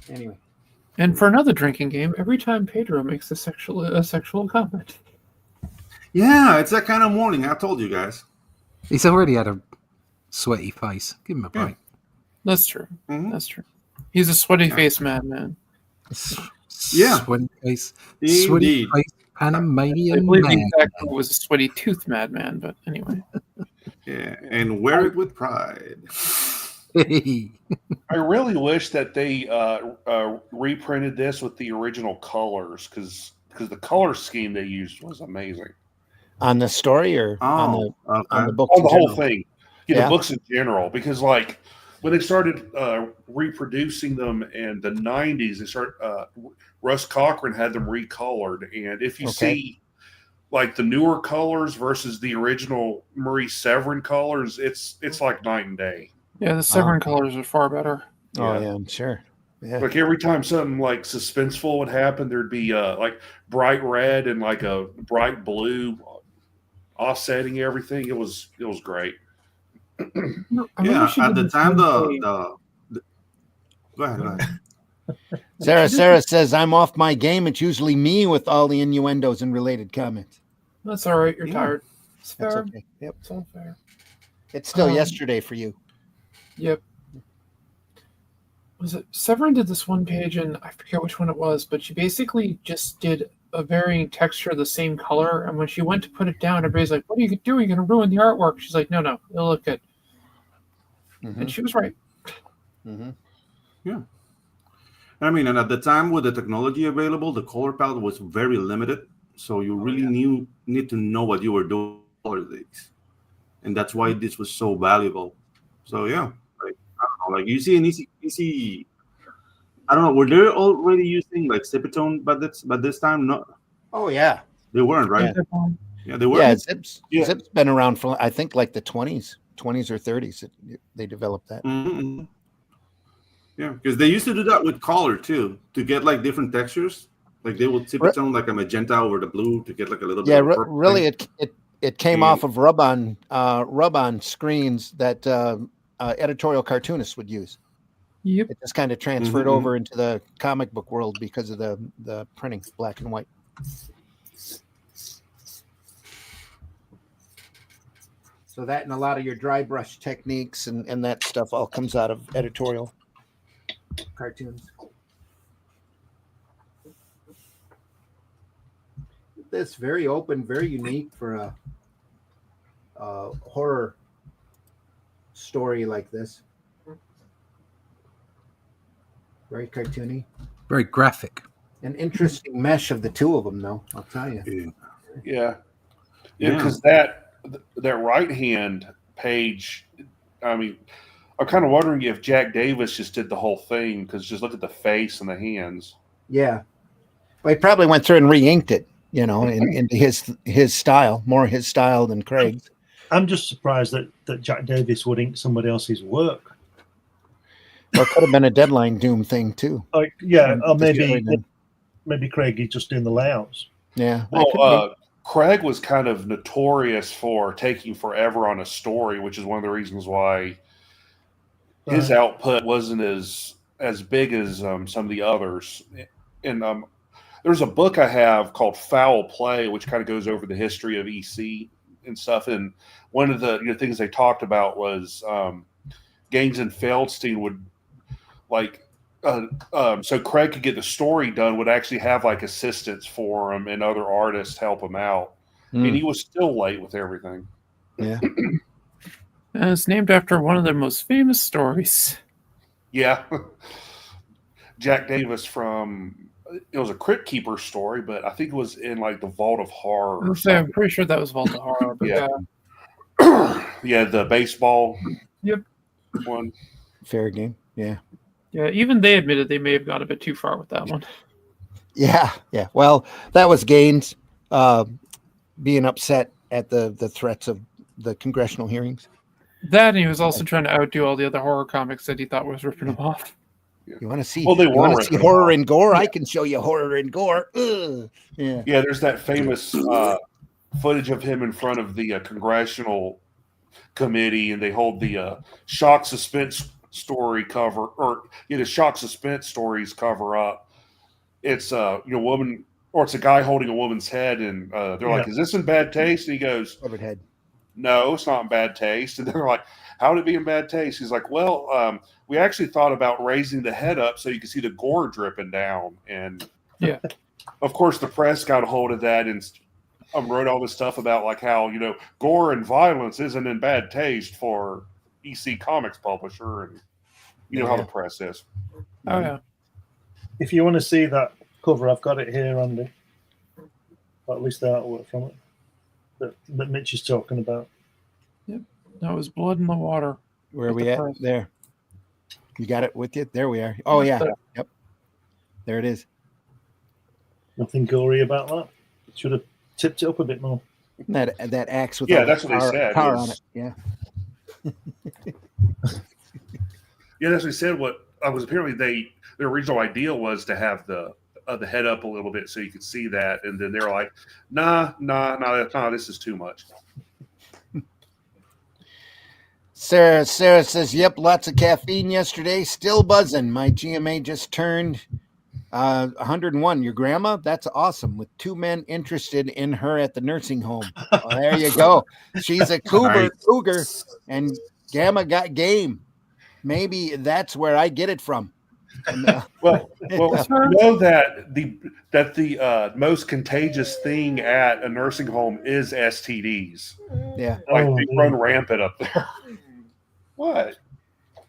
Anyway, And for another drinking game, every time Pedro makes a sexual comment. Yeah, it's that kind of morning. I told you guys. He's already had a sweaty face. Give him a break. That's true. Mhm. That's true. He's a sweaty faced madman. Yeah. Sweaty face. Indeed. Sweaty face I Panamanian believe the man. exact quote was a sweaty tooth madman, but anyway. Yeah, and wear it with pride. I really wish that they reprinted this with the original colors because the color scheme they used was amazing On the story or on Oh, the okay. book? on the whole thing. Yeah, Yeah. the books in general, because like when they started reproducing them in the '90s, they started. Russ Cochran had them recolored, and if you Okay. see like the newer colors versus the original Marie Severin colors, it's like night and day. Yeah, the Severin okay. colors are far better. Oh Yeah. yeah, I'm sure. Yeah. Like every time something like suspenseful would happen, there'd be like bright red and like a bright blue offsetting everything. It was great. Yeah, at the time the go ahead. Sarah says I'm off my game. It's usually me with all the innuendos and related comments. That's all right. You're Yeah. tired. It's That's fair. okay. Yep. It's all fair. It's still yesterday for you. Yep. Was it Severin did this one page, and I forget which one it was, but she basically just did a varying texture of the same color. And when she went to put it down, everybody's like, "What are you doing? You're gonna ruin the artwork." She's like, "No, it'll look good." And she was right. Mm-hmm. Yeah. I mean, and at the time with the technology available, the color palette was very limited. So you really need to know what you were doing for these. And that's why this was so valuable. So yeah, like I don't know, like you see an easy I don't know, were they already using like Cipitone by this time? No, Oh yeah. they weren't, right? Yeah, they were. Yeah, Zip's Yeah. Zip's been around for I think like the 20s or 30s. They developed that. Mm-hmm. Yeah, because they used to do that with color too, to get like different textures. Like they would Cipitone like a magenta over the blue to get like a little bit. Yeah, of purple really, thing. it came off of rub-on screens that editorial cartoonists would use. Yep. It just kind of transferred over into the comic book world because of the printing, black and white. So that and a lot of your dry brush techniques and that stuff all comes out of editorial cartoons. This very open, very unique for a horror story like this. Very cartoony. Very graphic. An interesting mesh of the two of them, though. I'll tell you. Yeah, because that right hand page. I mean, I'm kind of wondering if Jack Davis just did the whole thing because just look at the face and the hands. Yeah, well, he probably went through and re-inked it, into his style, more his style than Craig's. I'm just surprised that Jack Davis would ink somebody else's work. Or it could have been a Deadline Doom thing too. Or maybe Craig is just doing the layouts. Yeah. Well, Craig was kind of notorious for taking forever on a story, which is one of the reasons why his output wasn't as big as some of the others. And there's a book I have called Foul Play, which kind of goes over the history of EC and stuff. And one of the things they talked about was Gaines and Feldstein would so Craig could get the story done, would actually have like assistants for him and other artists help him out. And he was still late with everything. Yeah. And it's named after one of their most famous stories. Yeah. Jack Davis it was a Crypt Keeper story, but I think it was in like the Vault of Horror. I'm pretty sure that was Vault of Horror. But yeah. Yeah, the baseball one. Fair game. Yeah. Yeah, even they admitted they may have gone a bit too far with that one. Yeah. Yeah. Well, that was Gaines being upset at the threats of the congressional hearings. That, and he was also trying to outdo all the other horror comics that he thought was ripping him off. You want to see? Well, they want to see horror and gore? I can show you horror and gore. Ugh. Yeah. Yeah. There's that famous footage of him in front of the congressional committee, and they hold the shock suspense story cover, or the shock suspense stories cover up. It's woman, or it's a guy holding a woman's head, and they're like, "Is this in bad taste?" And he goes, Covered head. no, it's not in bad taste. And they're like, how would it be in bad taste? He's like, well, we actually thought about raising the head up so you can see the gore dripping down. And Yeah. of course, the press got a hold of that and wrote all this stuff about like how, gore and violence isn't in bad taste for EC Comics publisher. And you know how the press is. Oh, yeah. If you want to see that cover, I've got it here, Andy. Or at least the artwork from it that Mitch is talking about. Yep. That was Blood in the Water. Where are we at? There. You got it with you? There we are. Oh, yeah. Yep. There it is. Nothing gory about that. Should have tipped it up a bit more. That axe with that's what they said. Tar on it. Yeah. Yeah, that's what they said. What was apparently their original idea was to have the head up a little bit so you could see that, and then they're like, nah, this is too much. Sarah says, yep, lots of caffeine yesterday, still buzzing. My GMA just turned 101. Your grandma? That's awesome. With 2 men interested in her at the nursing home. Well, there you go. She's a cougar, and Gamma got game. Maybe that's where I get it from. Well, you know that the most contagious thing at a nursing home is STDs. Yeah, like they run rampant up there. What?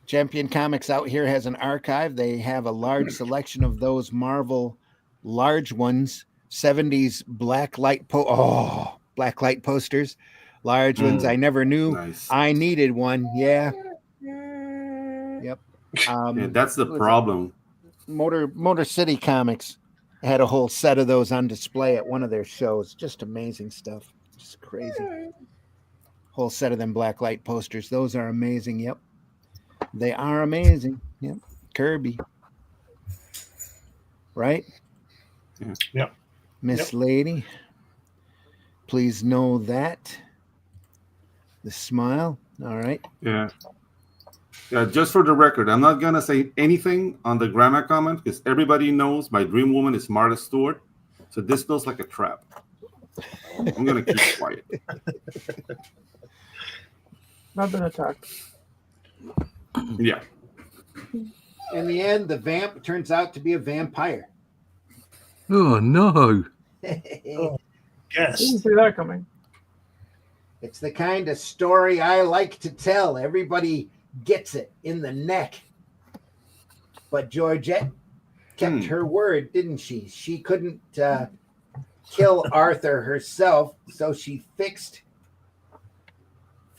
Champion Comics out here has an archive. They have a large selection of those Marvel large ones, 70s black light posters, large ones. I never knew I needed one. Yeah. Yep. That's the problem. Motor City Comics had a whole set of those on display at one of their shows. Just amazing stuff. Just crazy. Whole set of them black light posters. Those are amazing. Yep. They are amazing. Yep. Kirby. Right? Yep. Miss Lady. Please know that. The smile. All right. Yeah. Yeah, just for the record, I'm not going to say anything on the grandma comment because everybody knows my dream woman is Martha Stewart. So this feels like a trap. I'm going to keep quiet. I've been attacked. Yeah. In the end, the vamp turns out to be a vampire. Oh, no. Yes. Didn't see that coming. It's the kind of story I like to tell. Everybody gets it in the neck. But Georgette kept her word, didn't she? She couldn't kill Arthur herself, so she fixed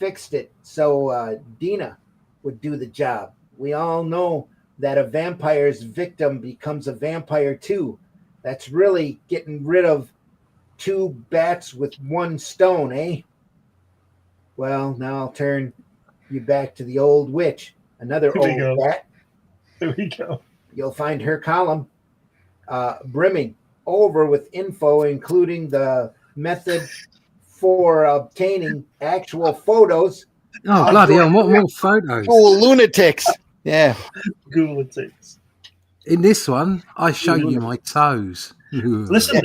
it so Dina would do the job. We all know that a vampire's victim becomes a vampire too. That's really getting rid of 2 bats with 1 stone, eh? Well, now I'll turn you back to the old witch, another old bat. Here we go. You'll find her column brimming over with info, including the method for obtaining actual photos. Oh, bloody hell, what more photos? Oh, lunatics. Yeah. Lunatics. In this one, I show you my toes. Listen,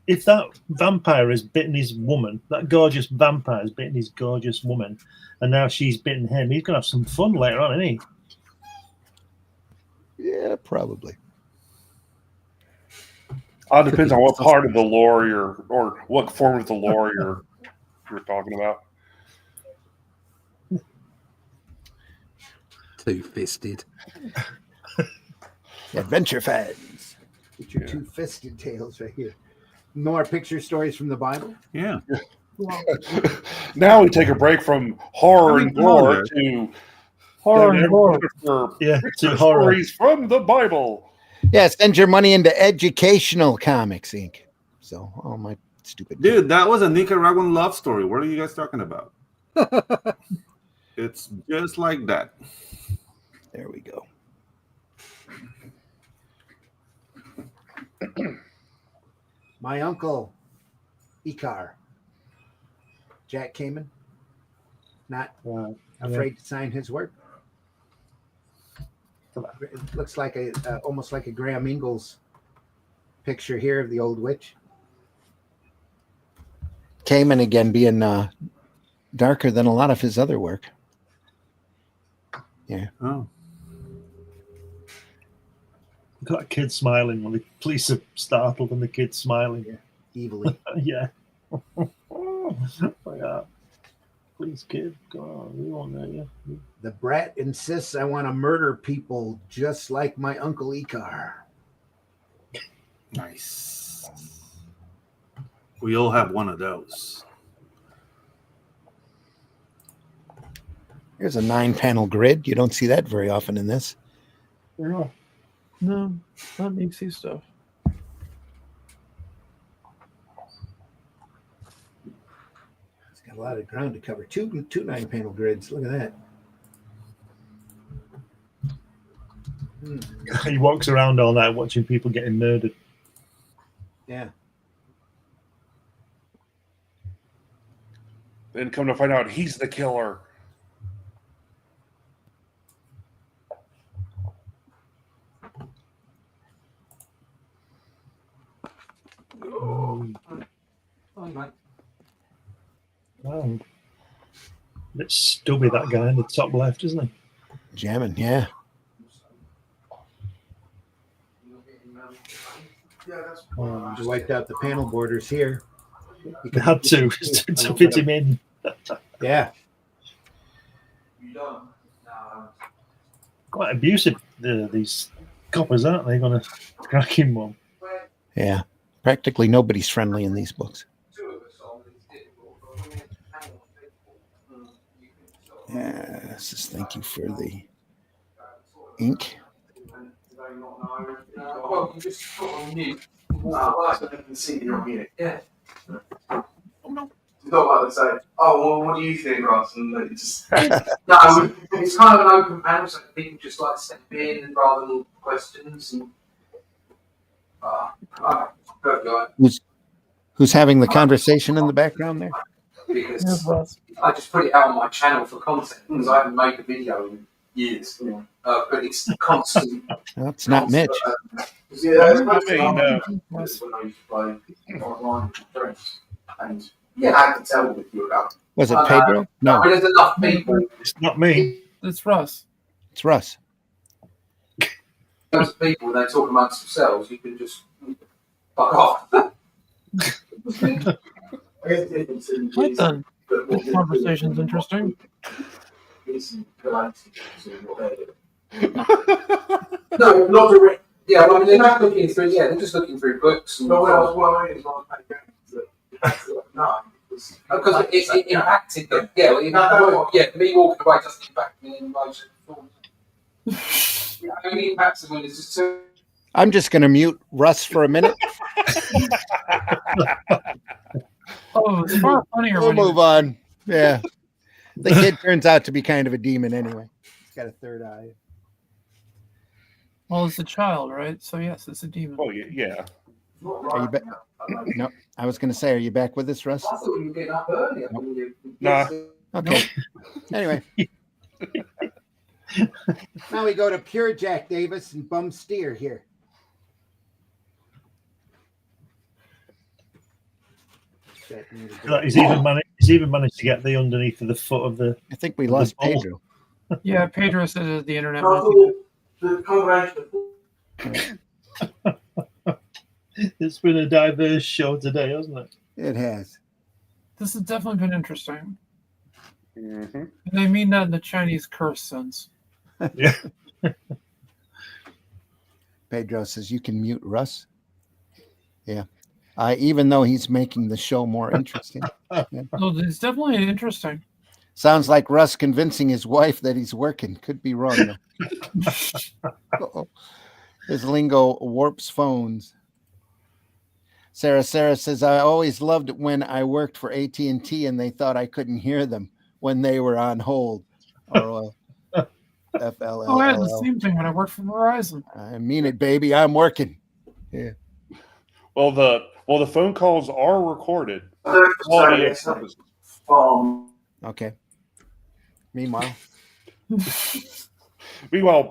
if that vampire has bitten his woman, that gorgeous vampire has bitten his gorgeous woman, and now she's bitten him, he's going to have some fun later on, isn't he? Yeah, probably. It depends on what part of the lore or what form of the lore you're talking about. Two-fisted. Adventure fans. Get your 2-fisted tales right here. More picture stories from the Bible? Yeah. Now we take a break from horror and gore to horror and gore. To stories from the Bible. Yeah, send your money into Educational Comics Inc. So, all my stupid. Dude, that was a Nicaraguan love story. What are you guys talking about? It's just like that. There we go. My uncle, Icar, Jack Kamen, not afraid to sign his work. It looks like almost like a Graham Ingalls picture here of the old witch. Cayman again being darker than a lot of his other work. Yeah. Oh. Got a kid smiling when the police are startled and the kid's smiling. Yeah. Evilly. Yeah. Yeah. Please, kid, go on. We won't know you. The brat insists I want to murder people just like my Uncle Ikar. Nice. We all have one of those. Here's a 9-panel grid. You don't see that very often in this. Yeah. No, not Nixie stuff. It's got a lot of ground to cover. Two 9-panel grids. Look at that. He walks around all night watching people getting murdered. Yeah. Then come to find out he's the killer. Wow. Bit stubby, that guy in the top left, isn't he? Jamming, yeah. You wiped out the panel borders here. You had to fit him in. Yeah. Quite abusive, these coppers, aren't they? Going to crack him one. Yeah. Practically nobody's friendly in these books. Yes, thank you for the ink. Well, you just put on mute. So they can see you're on mute. Yeah. Oh no. It's not like they say, "Oh, well, what do you think, Ross?" And they just no. It's kind of an open panel, so people just like step in rather than questions. And Who's having the conversation in the background there? Because I just put it out on my channel for content because I haven't made a video in years. Yeah. But it's constant. Well, it's not Mitch. Yeah, it's when I used to play online with friends. And yeah, I can tell with you about. Was it Pedro? No. There's enough people. It's not me. It's Russ. It's Russ. Those people, they talk amongst themselves. You can just fuck off. What then? This conversation's interesting. No, not direct. Yeah, well, I mean, they're not looking through. Yeah, they're just looking through books. And because it impacted them. Yeah, me walking away doesn't impact me in most forms. It only impacts them when it's just too. I'm just going to mute Russ for a minute. Oh, it's far funnier. We'll move on. Yeah. The kid turns out to be kind of a demon anyway. He's got a third eye. Well, it's a child, right? So yes, it's a demon. Oh yeah. Are you back? No, I was going to say, are you back with us, Russ? I thought you were getting up earlier. Nah. Okay. Anyway. Now we go to Pure Jack Davis and Bum Steer here. He's even managed to get the underneath of the foot of the. I think we lost Pedro. Yeah, Pedro says the internet. It's been a diverse show today, hasn't it? It has. This has definitely been interesting. Mm-hmm. And I mean that in the Chinese curse sense. Yeah. Pedro says you can mute Russ. Yeah. Even though he's making the show more interesting. Yeah. So it's definitely interesting. Sounds like Russ convincing his wife that he's working. Could be wrong, though. His lingo warps phones. Sarah says, I always loved when I worked for AT&T and they thought I couldn't hear them when they were on hold. Or FLL. Oh, I had the same thing when I worked for Verizon. I mean it, baby. I'm working. Yeah. Well, the phone calls are recorded. Okay. Meanwhile,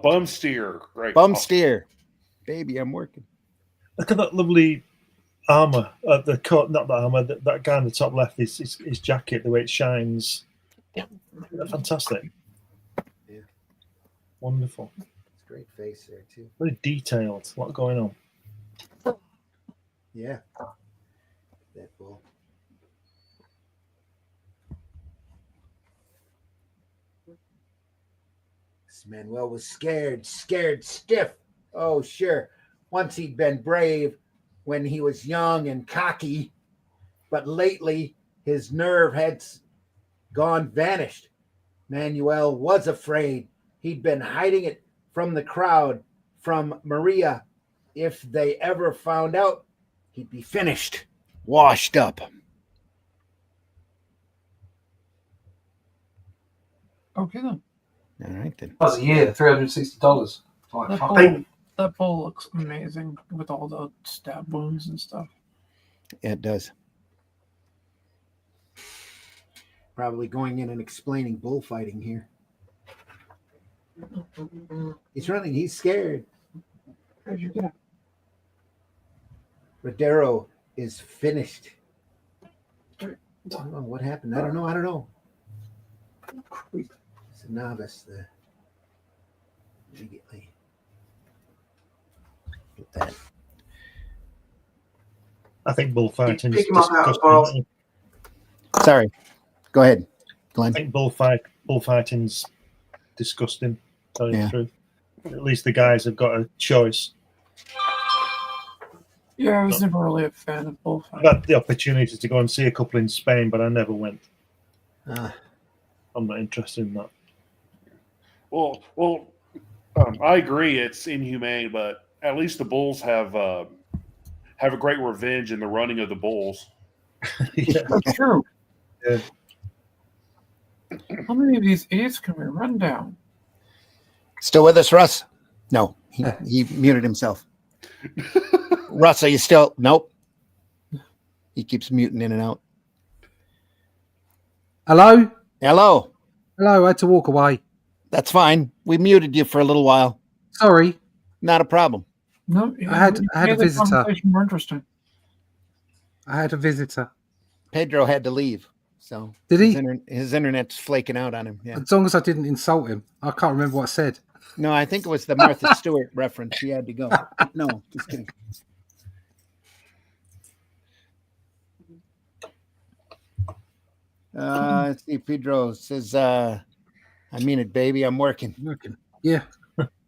Bum Steer. Right. Bum Steer. Baby, I'm working. Look at that lovely armor, the coat, not the armor. That guy on the top left, his jacket, the way it shines. Yeah. Fantastic. Yeah. Wonderful. It's a great face there too. Very detailed. A lot going on. Yeah. That bull. Manuel was scared stiff. Oh, sure. Once he'd been brave when he was young and cocky, but lately his nerve had vanished. Manuel was afraid. He'd been hiding it from the crowd, from Maria. If they ever found out, he'd be finished, washed up. Okay then. All right then. That was a year, $360. That bowl looks amazing with all the stab wounds and stuff. Yeah, it does. Probably going in and explaining bullfighting here. He's running. He's scared. How'd you get it? Rodero is finished. I don't know what happened. I don't know. It's a novice. Immediately. Get that. I think bullfighting. Pick him up out of the box. Sorry. Go ahead, Glenn. I think bullfighting's disgusting. Tell you the truth. At least the guys have got a choice. Yeah, I was never really a fan of bullfighting. I've had the opportunity to go and see a couple in Spain, but I never went. I'm not interested in that. Well, I agree. It's inhumane, but at least the bulls have a great revenge in the running of the bulls. Yeah. That's true. Yeah. How many of these idiots can we run down? Still with us, Russ? No, he muted himself. Russ, are you still? Nope. He keeps muting in and out. Hello? Hello. Hello, I had to walk away. That's fine. We muted you for a little while. Sorry. Not a problem. No, I had a visitor. More interesting. I had a visitor. Pedro had to leave. So Did he? His internet's flaking out on him. Yeah. As long as I didn't insult him. I can't remember what I said. No, I think it was the Martha Stewart reference. He had to go. No, just kidding. Let's see. Pedro says, I mean it, baby. I'm working. Yeah.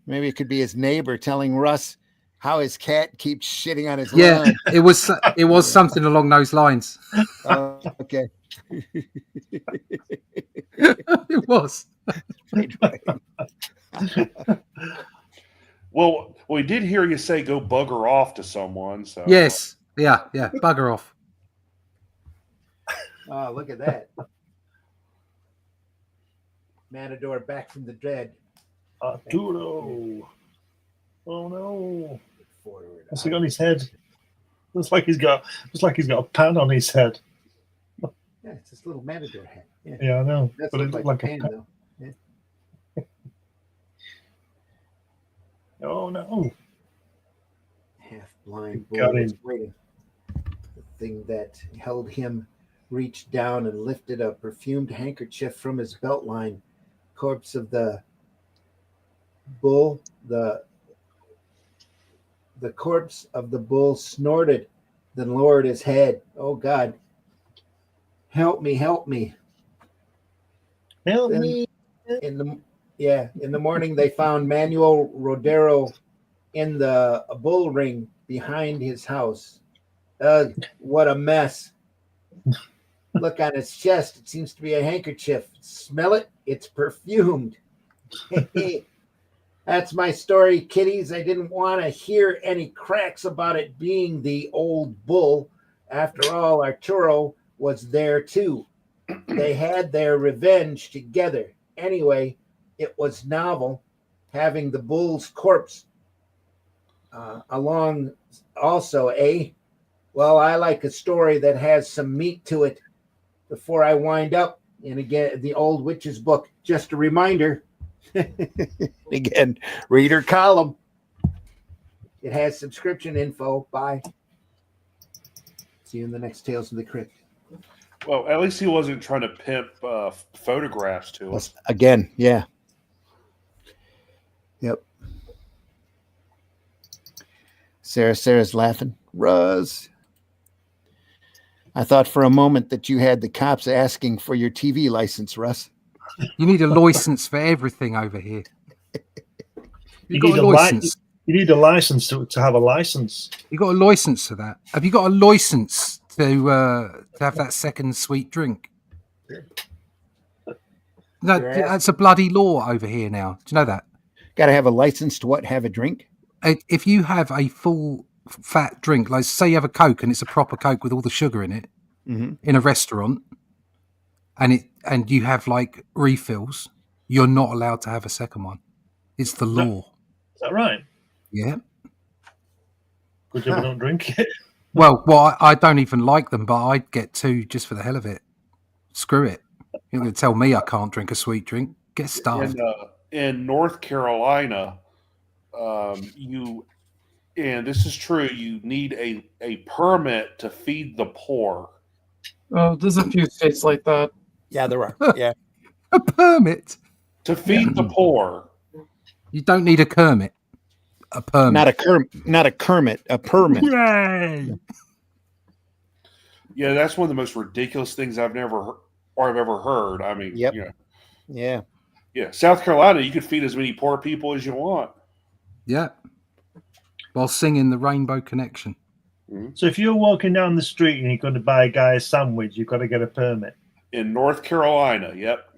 Maybe it could be his neighbor telling Russ how his cat keeps shitting on his Yeah, lawn. it was something along those lines. Okay. It was. Well, we did hear you say go bugger off to someone. So Yes. Yeah. Bugger off. Oh, look at that. Matador back from the dead. Arturo. Oh no. Forward. What's he got on his head? Looks like he's got a pan on his head. Yeah, it's this little matador head. Yeah, Yeah, I know. That's But it like looked a like pan, a pan. though. Yeah. Oh no. Half-blind Got bull was him. waiting. The thing that held him reached down and lifted a perfumed handkerchief from his belt line. Corpse of the bull, the corpse of the bull snorted, then lowered his head. Oh God. Help me. Help Then me. in the morning they found Manuel Rodero in the bull ring behind his house. What a mess. Look on his chest. It seems to be a handkerchief. Smell it? It's perfumed. That's my story, kiddies. I didn't want to hear any cracks about it being the old bull. After all, Arturo was there too. They had their revenge together. Anyway, it was novel having the bull's corpse along also, eh? Well, I like a story that has some meat to it. Before I wind up, and again, the old witch's book, just a reminder. Again, reader column. It has subscription info. Bye. See you in the next Tales of the Crypt. Well, at least he wasn't trying to pimp photographs to us. Again, yeah. Yep. Sarah's laughing. Russ. I thought for a moment that you had the cops asking for your TV license, Russ. You need a license for everything over here. You got a license. You need a license to have a license. You got a license for that. Have you got a license to have that second sweet drink? No, that's a bloody law over here now. Do you know that? Got to have a license to what? Have a drink? If you have a full fat drink, like say you have a Coke and it's a proper Coke with all the sugar in it, in a restaurant, and you have like refills, you're not allowed to have a second one. It's the law. Is that right? Yeah. Good job I don't drink it. Well, I don't even like them, but I'd get two just for the hell of it. Screw it. You're going to tell me I can't drink a sweet drink. Get starved. In North Carolina, and this is true, you need a permit to feed the poor. Oh, there's a few states like that. Yeah, there are. Yeah. A permit? To feed the poor. You don't need a Kermit. A permit. Not a Kermit, a permit. Yay! Yeah, that's one of the most ridiculous things I've ever heard. I mean, yep. Yeah. South Carolina, you could feed as many poor people as you want. Yeah. While singing the Rainbow Connection. So if you're walking down the street and you're going to buy a guy a sandwich, you've got to get a permit. In North Carolina, yep.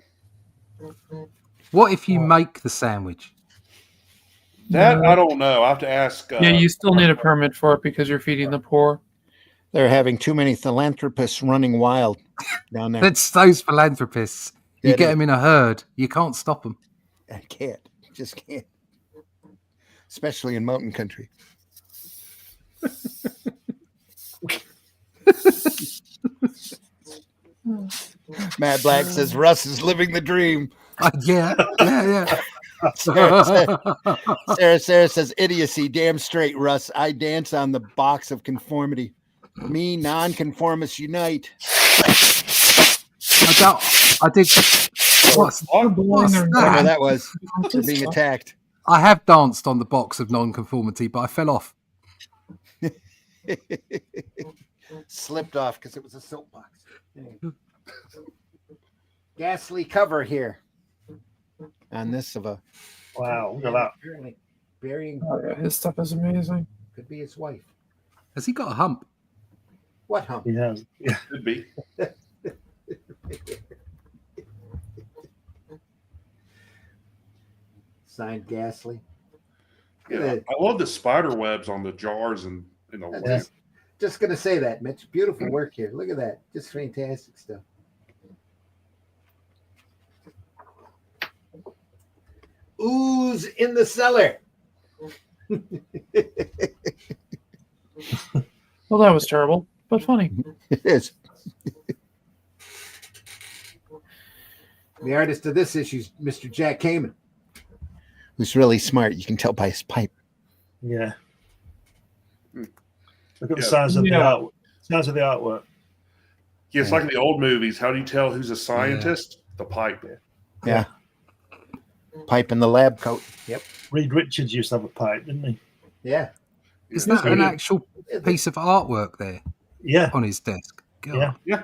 What if you make the sandwich? That I don't know. I have to ask. Yeah, you still need a permit for it because you're feeding the poor. They're having too many philanthropists running wild down there. That's those philanthropists. You get them in a herd. You can't stop them. I can't. Just can't. Especially in mountain country. Matt Black says Russ is living the dream. Yeah. Sarah says idiocy. Damn straight, Russ. I dance on the box of conformity. Me, nonconformists unite. I did. What's that? That was for being attacked. I have danced on the box of nonconformity, but I fell off. Slipped off because it was a soapbox. Ghastly cover here on this of a. Wow, look at that. Burying. Oh, yeah, his stuff is amazing. Could be his wife. Has he got a hump? What hump? He has. Yeah, could be. Signed Ghastly. Yeah, I love the spider webs on the jars and in the lamp. Just gonna say that, Mitch. Beautiful work here. Look at that. Just fantastic stuff. Ooze in the cellar. Well, that was terrible, but funny. It is. The artist of this issue is Mr. Jack Kamen, who's really smart. You can tell by his pipe. Yeah. Look at the size of the artwork. Yeah, it's like in the old movies. How do you tell who's a scientist? The pipe. Yeah. Pipe in the lab coat. Yep. Reed Richards used to have a pipe, didn't he? Yeah. Is that an actual piece of artwork there? Yeah. On his desk. God. Yeah.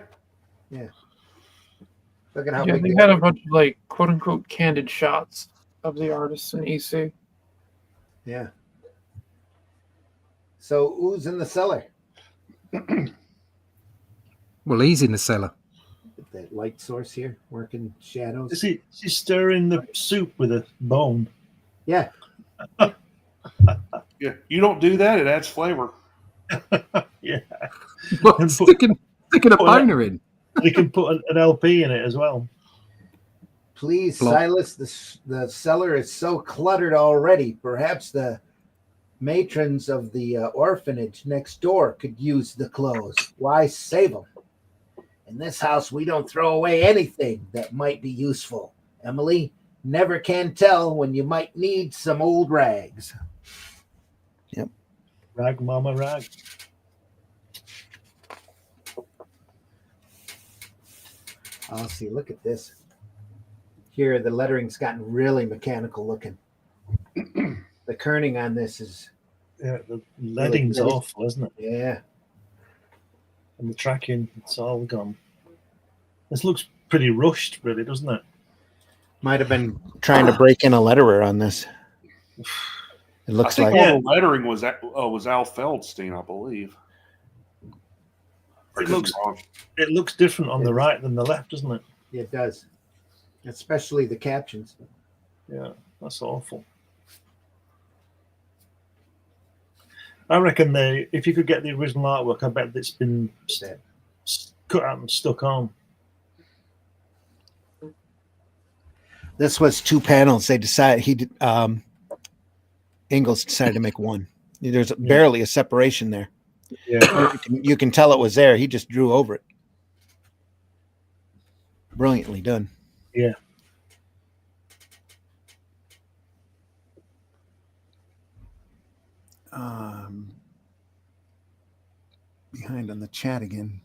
Look at how big they had a bunch of like quote unquote candid shots of the artists in EC. Yeah. So who's in the cellar? Well, he's in the cellar. That light source here, working shadows. Is he stirring the soup with a bone? Yeah. Yeah. You don't do that, it adds flavor. Yeah. Well, sticking a boner in. You can put an LP in it as well. Please, Silas, the cellar is so cluttered already. Perhaps the matrons of the orphanage next door could use the clothes. Why save them? In this house, we don't throw away anything that might be useful. Emily, never can tell when you might need some old rags. Yep. Rag, mama, rag. I'll see. Look at this. Here, the lettering's gotten really mechanical looking. The kerning on this is the leading's really awful, isn't it? Yeah. And the tracking, it's all gone. This looks pretty rushed, really, doesn't it? Might have been trying to break in a letterer on this. It looks like all the lettering was Al Feldstein, I believe. It looks different on the right than the left, doesn't it? Yeah, it does. Especially the captions. Yeah, that's awful. I reckon if you could get the original artwork, I bet it's been cut out and stuck on. This was 2 panels. They decided Ingalls decided to make one. There's barely a separation there. Yeah, you can tell it was there. He just drew over it. Brilliantly done. Yeah. Behind on the chat again.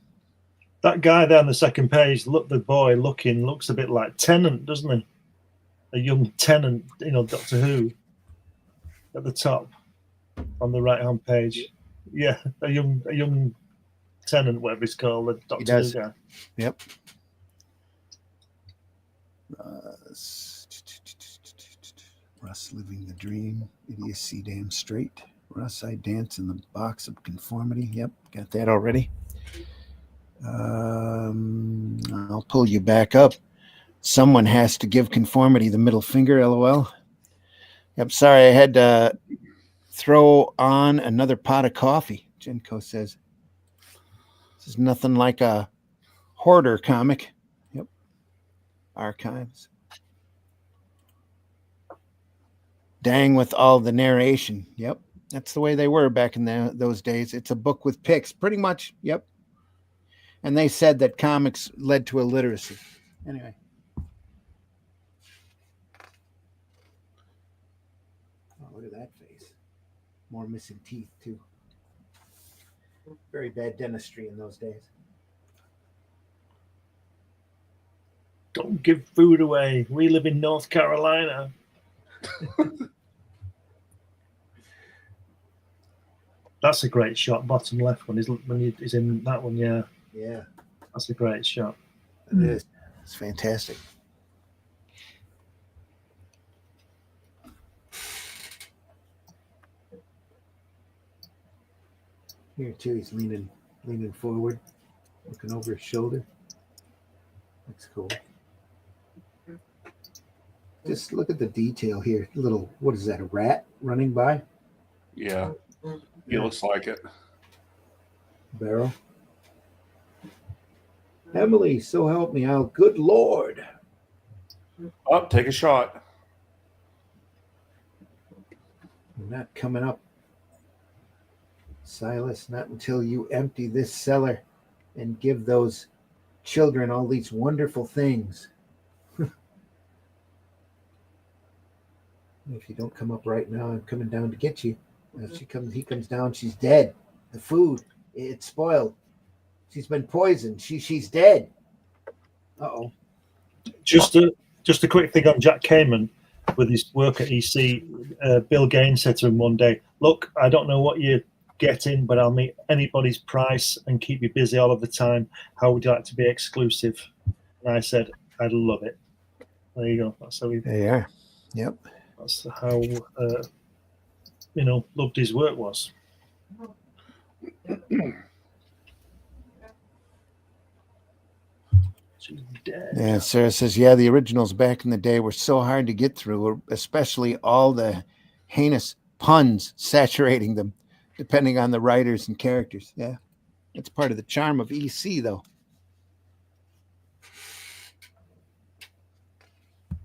That guy there on the second page, the boy looks a bit like Tennant, doesn't he? A young Tennant, Doctor Who, at the top on the right-hand page. Yeah, a young Tennant, whatever he's called, the Doctor Who guy. Yep. Russ living the dream. Idiocy damn straight. Russ, I dance in the box of conformity. Yep, got that already. I'll pull you back up. Someone has to give conformity the middle finger, LOL. Yep, sorry, I had to throw on another pot of coffee, Jenko says. This is nothing like a hoarder comic. Yep. Archives. Dang with all the narration. Yep. That's the way they were back in those days. It's a book with pics, pretty much. Yep. And they said that comics led to illiteracy. Anyway. Oh, look at that face. More missing teeth, too. Very bad dentistry in those days. Don't give food away. We live in North Carolina. That's a great shot. Bottom left one is when he's in that one. Yeah. Yeah. That's a great shot. It is. It's fantastic. Here too, he's leaning forward, looking over his shoulder. Looks cool. Just look at the detail here. Little, what is that? A rat running by? Yeah. It looks like it. Barrel. Emily, so help me out. Good Lord. Up, take a shot. We're not coming up. Silas, not until you empty this cellar and give those children all these wonderful things. If you don't come up right now, I'm coming down to get you. If he comes down, she's dead. The food, it's spoiled. She's been poisoned. She's dead. Uh-oh. Just a quick thing on Jack Kamen with his work at EC. Bill Gaines said to him one day, "Look, I don't know what you're getting, but I'll meet anybody's price and keep you busy all of the time. How would you like to be exclusive?" And I said, "I'd love it." There you go. That's how he. There you are. Yep. That's how loved his work was. She's dead. Yeah, Sarah says, yeah, the originals back in the day were so hard to get through, especially all the heinous puns saturating them, depending on the writers and characters. Yeah, that's part of the charm of EC, though.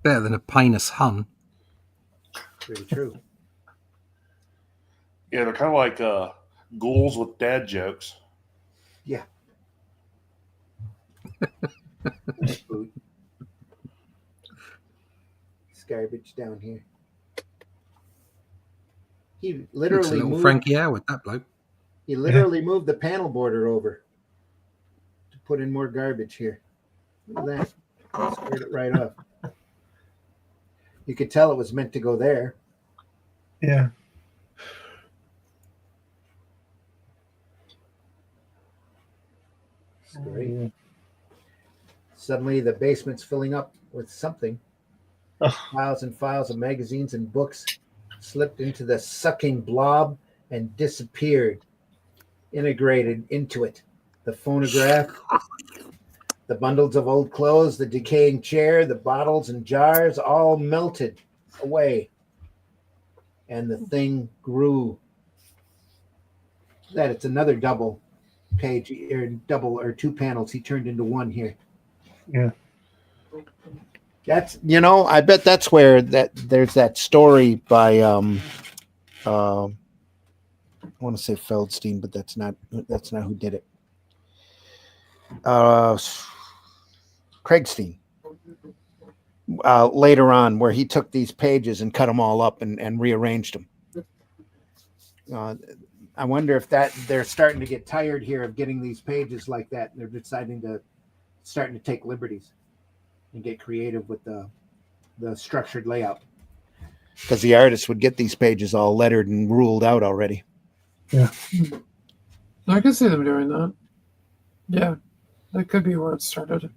Better than a painless Hun. Very true. Yeah, they're kind of like ghouls with dad jokes. Yeah. It's garbage down here. He literally moved Frankie Howard, that bloke. He literally moved the panel border over to put in more garbage here. Look at that. Squared it right off. You could tell it was meant to go there. Yeah. It's great. Suddenly the basement's filling up with something. Files and files of magazines and books slipped into the sucking blob and disappeared, integrated into it. The phonograph, the bundles of old clothes, the decaying chair, the bottles and jars all melted away. And the thing grew. That it's another double page, or double or two panels. He turned into one here. Yeah. That's, I bet that's where there's that story by I want to say Feldstein, but that's not who did it. Craigstein. Later on, where he took these pages and cut them all up and rearranged them. I wonder if they're starting to get tired here of getting these pages like that. And they're starting to take liberties and get creative with the structured layout. Because the artist would get these pages all lettered and ruled out already. Yeah. I can see them doing that. Yeah. That could be where it started.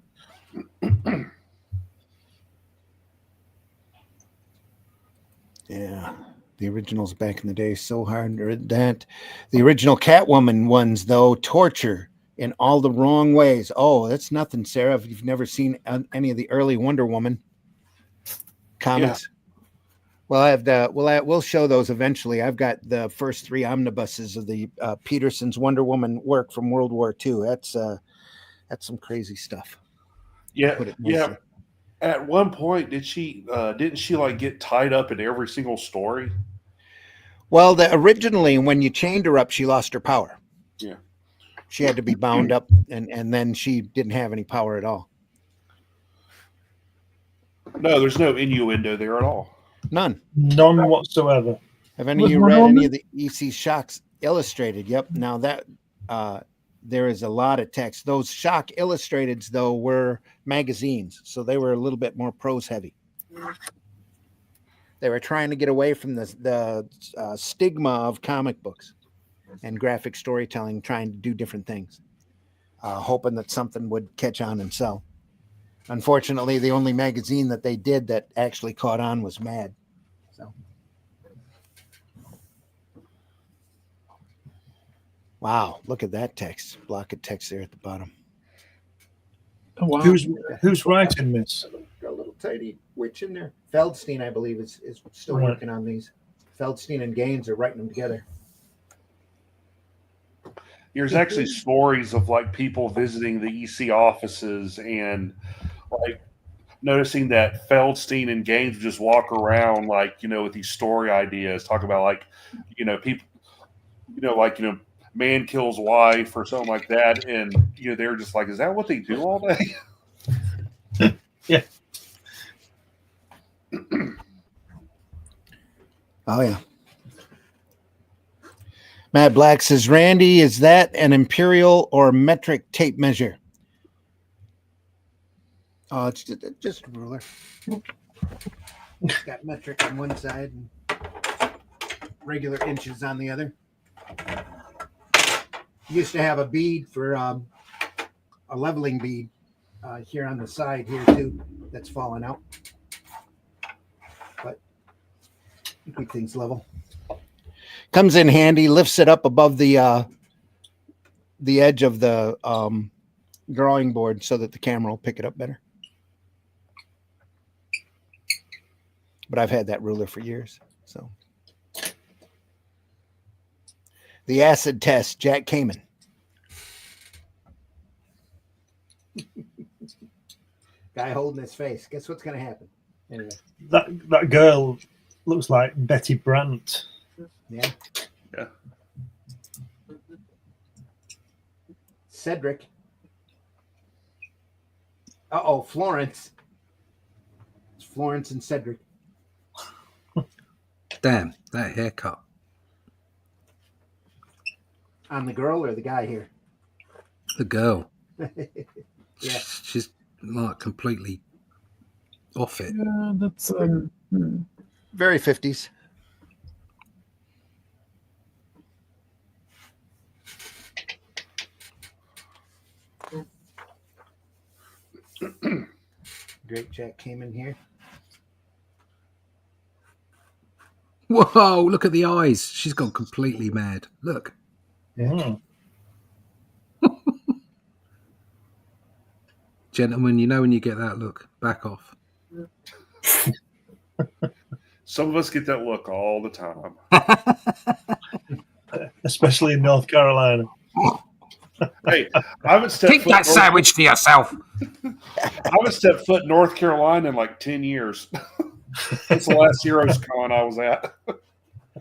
Yeah. The originals back in the day, so hard that. The original Catwoman ones, though, torture in all the wrong ways. Oh, that's nothing, Sarah. If you've never seen any of the early Wonder Woman comics. Yeah. Well, we'll show those eventually. I've got the first 3 omnibuses of the Peterson's Wonder Woman work from World War II. That's some crazy stuff. Yeah, yeah. At one point, didn't she like get tied up in every single story? Well, originally when you chained her up, she lost her power. Yeah, she had to be bound up, and then she didn't have any power at all. No, there's no innuendo there at all. None whatsoever. Have any of you read any of the E.C. Shocks Illustrated? Yep. Now that there is a lot of text. Those Shock Illustrateds, though, were magazines, so they were a little bit more prose heavy. They were trying to get away from the stigma of comic books and graphic storytelling, trying to do different things, hoping that something would catch on and sell. Unfortunately, the only magazine that they did that actually caught on was Mad. So, wow, look at that text, block of text there at the bottom. Oh, wow. Who's writing this? Got a little tiny witch in there. Feldstein, I believe, is still working on these. Feldstein and Gaines are writing them together. There's actually stories of like people visiting the EC offices and like noticing that Feldstein and Gaines just walk around like, with these story ideas, talk about like, people, man kills wife or something like that. And, they're just like, is that what they do all day? Yeah. Oh, yeah. Matt Black says, Randy, is that an imperial or metric tape measure? Oh, it's just a ruler. It's got metric on one side and regular inches on the other. Used to have a bead for a leveling bead here on the side here too. That's fallen out, but you keep things level. Comes in handy. Lifts it up above the edge of the drawing board so that the camera will pick it up better. But I've had that ruler for years. So the acid test, Jack Kamen. Guy holding his face. Guess what's going to happen? Anyway, that girl looks like Betty Brant. Yeah. Yeah. Cedric. Uh-oh, Florence. It's Florence and Cedric. Damn, that haircut. On the girl or the guy here? The girl. Yeah. She's like completely off it. Yeah, that's Very 50s. Great Jack came in here. Whoa, look at the eyes. She's gone completely mad. Look. Mm. Gentlemen, you know when you get that look, back off. Some of us get that look all the time. Especially in North Carolina. Hey, I haven't stepped Keep foot that sandwich to yourself. I haven't stepped foot in North Carolina in like 10 years. That's the last Heroes Con I was at.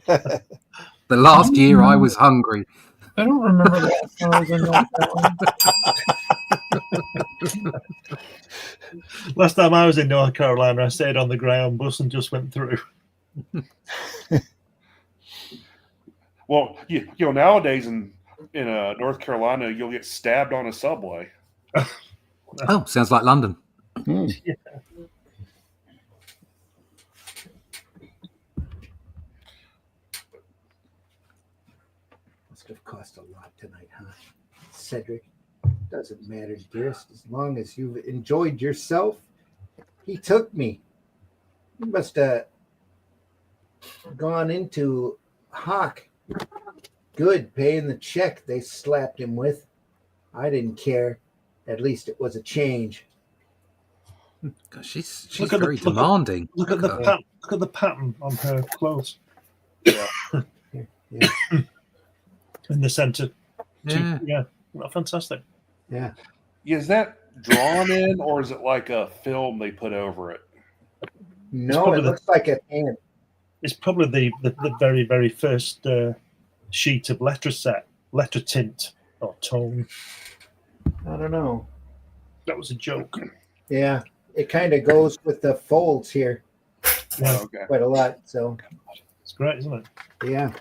The last year I was hungry. I don't remember the last time I was in North Carolina. Last time I was in North Carolina, I stayed on the Greyhound bus and just went through. Well, you know, nowadays in North Carolina, you'll get stabbed on a subway. Oh, sounds like London. Yeah. Must have cost a lot tonight, huh? Cedric, doesn't matter, dearest, as long as you've enjoyed yourself. He took me. He must have gone into Hawk. Good, paying the check they slapped him with. I didn't care. At least it was a change. God, she's Look at the- very demanding. Look at the pattern on her clothes. Yeah. In the centre. Yeah. Yeah. Fantastic. Yeah. Is that drawn in, or is it like a film they put over it? No, probably it looks like a hand. It's probably the very, very first sheet of letter tint or tone. I don't know. That was a joke. Yeah. It kind of goes with the folds here Oh, okay. quite a lot. So, It's great, isn't it? yeah.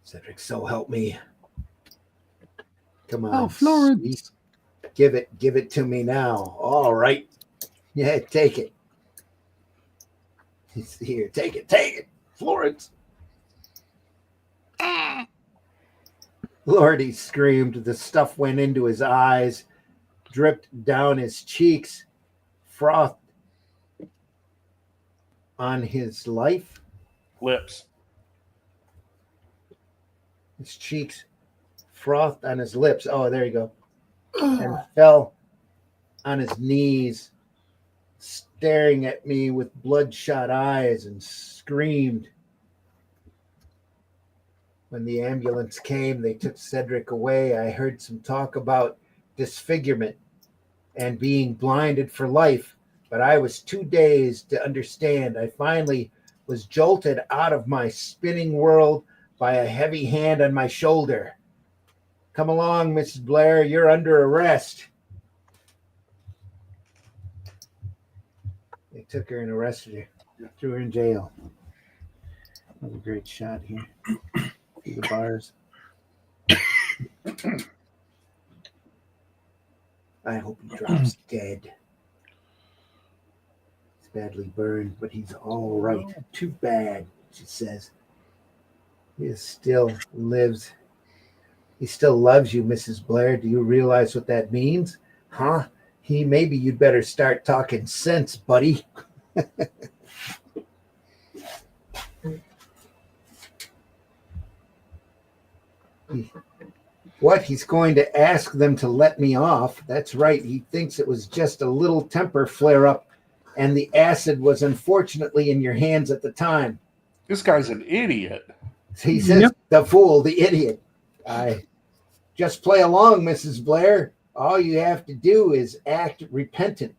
Cedric, so help me. Come on. Oh, Florence. sweet. Give it to me now. All right. Yeah, take it. It's here. Take it. Florence. Lord, he screamed. The stuff went into his eyes, dripped down his cheeks, frothed on his life. Lips. His cheeks frothed on his lips. Oh, there you go. And fell on his knees, staring at me with bloodshot eyes, and screamed. When the ambulance came, they took Cedric away. I heard some talk about disfigurement and being blinded for life, but I was too dazed to understand. I finally was jolted out of my spinning world by a heavy hand on my shoulder. Come along, Mrs. Blair. You're under arrest. They took her and arrested her. Threw her in jail. That was a great shot here. Through the bars. I hope he drops dead. He's badly burned, but he's all right. Too bad, she says. He still lives. He still loves you, Mrs. Blair. Do you realize what that means? Huh? Maybe you'd better start talking sense, buddy. What? He's going to ask them to let me off. That's right. He thinks it was just a little temper flare up, and the acid was unfortunately in your hands at the time. This guy's an idiot. He says, The fool, the idiot. I just play along, Mrs. Blair. All you have to do is act repentant.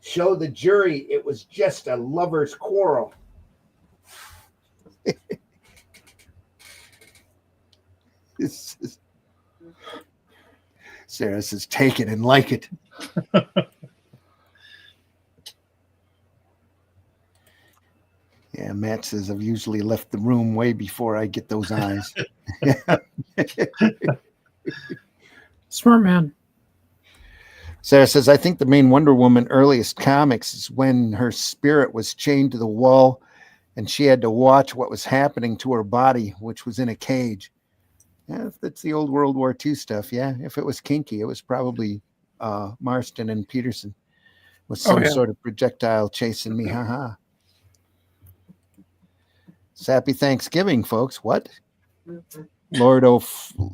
Show the jury it was just a lover's quarrel. Sarah says, take it and like it. Yeah, Matt says, I've usually left the room way before I get those eyes. Smart man. Sarah says, I think the main Wonder Woman earliest comics is when her spirit was chained to the wall and she had to watch what was happening to her body, which was in a cage. Yeah, if that's the old World War II stuff, yeah. If it was kinky, it was probably Marston and Peterson with some sort of projectile chasing me. Haha. Happy Thanksgiving, folks. What? Lord O'Fleek.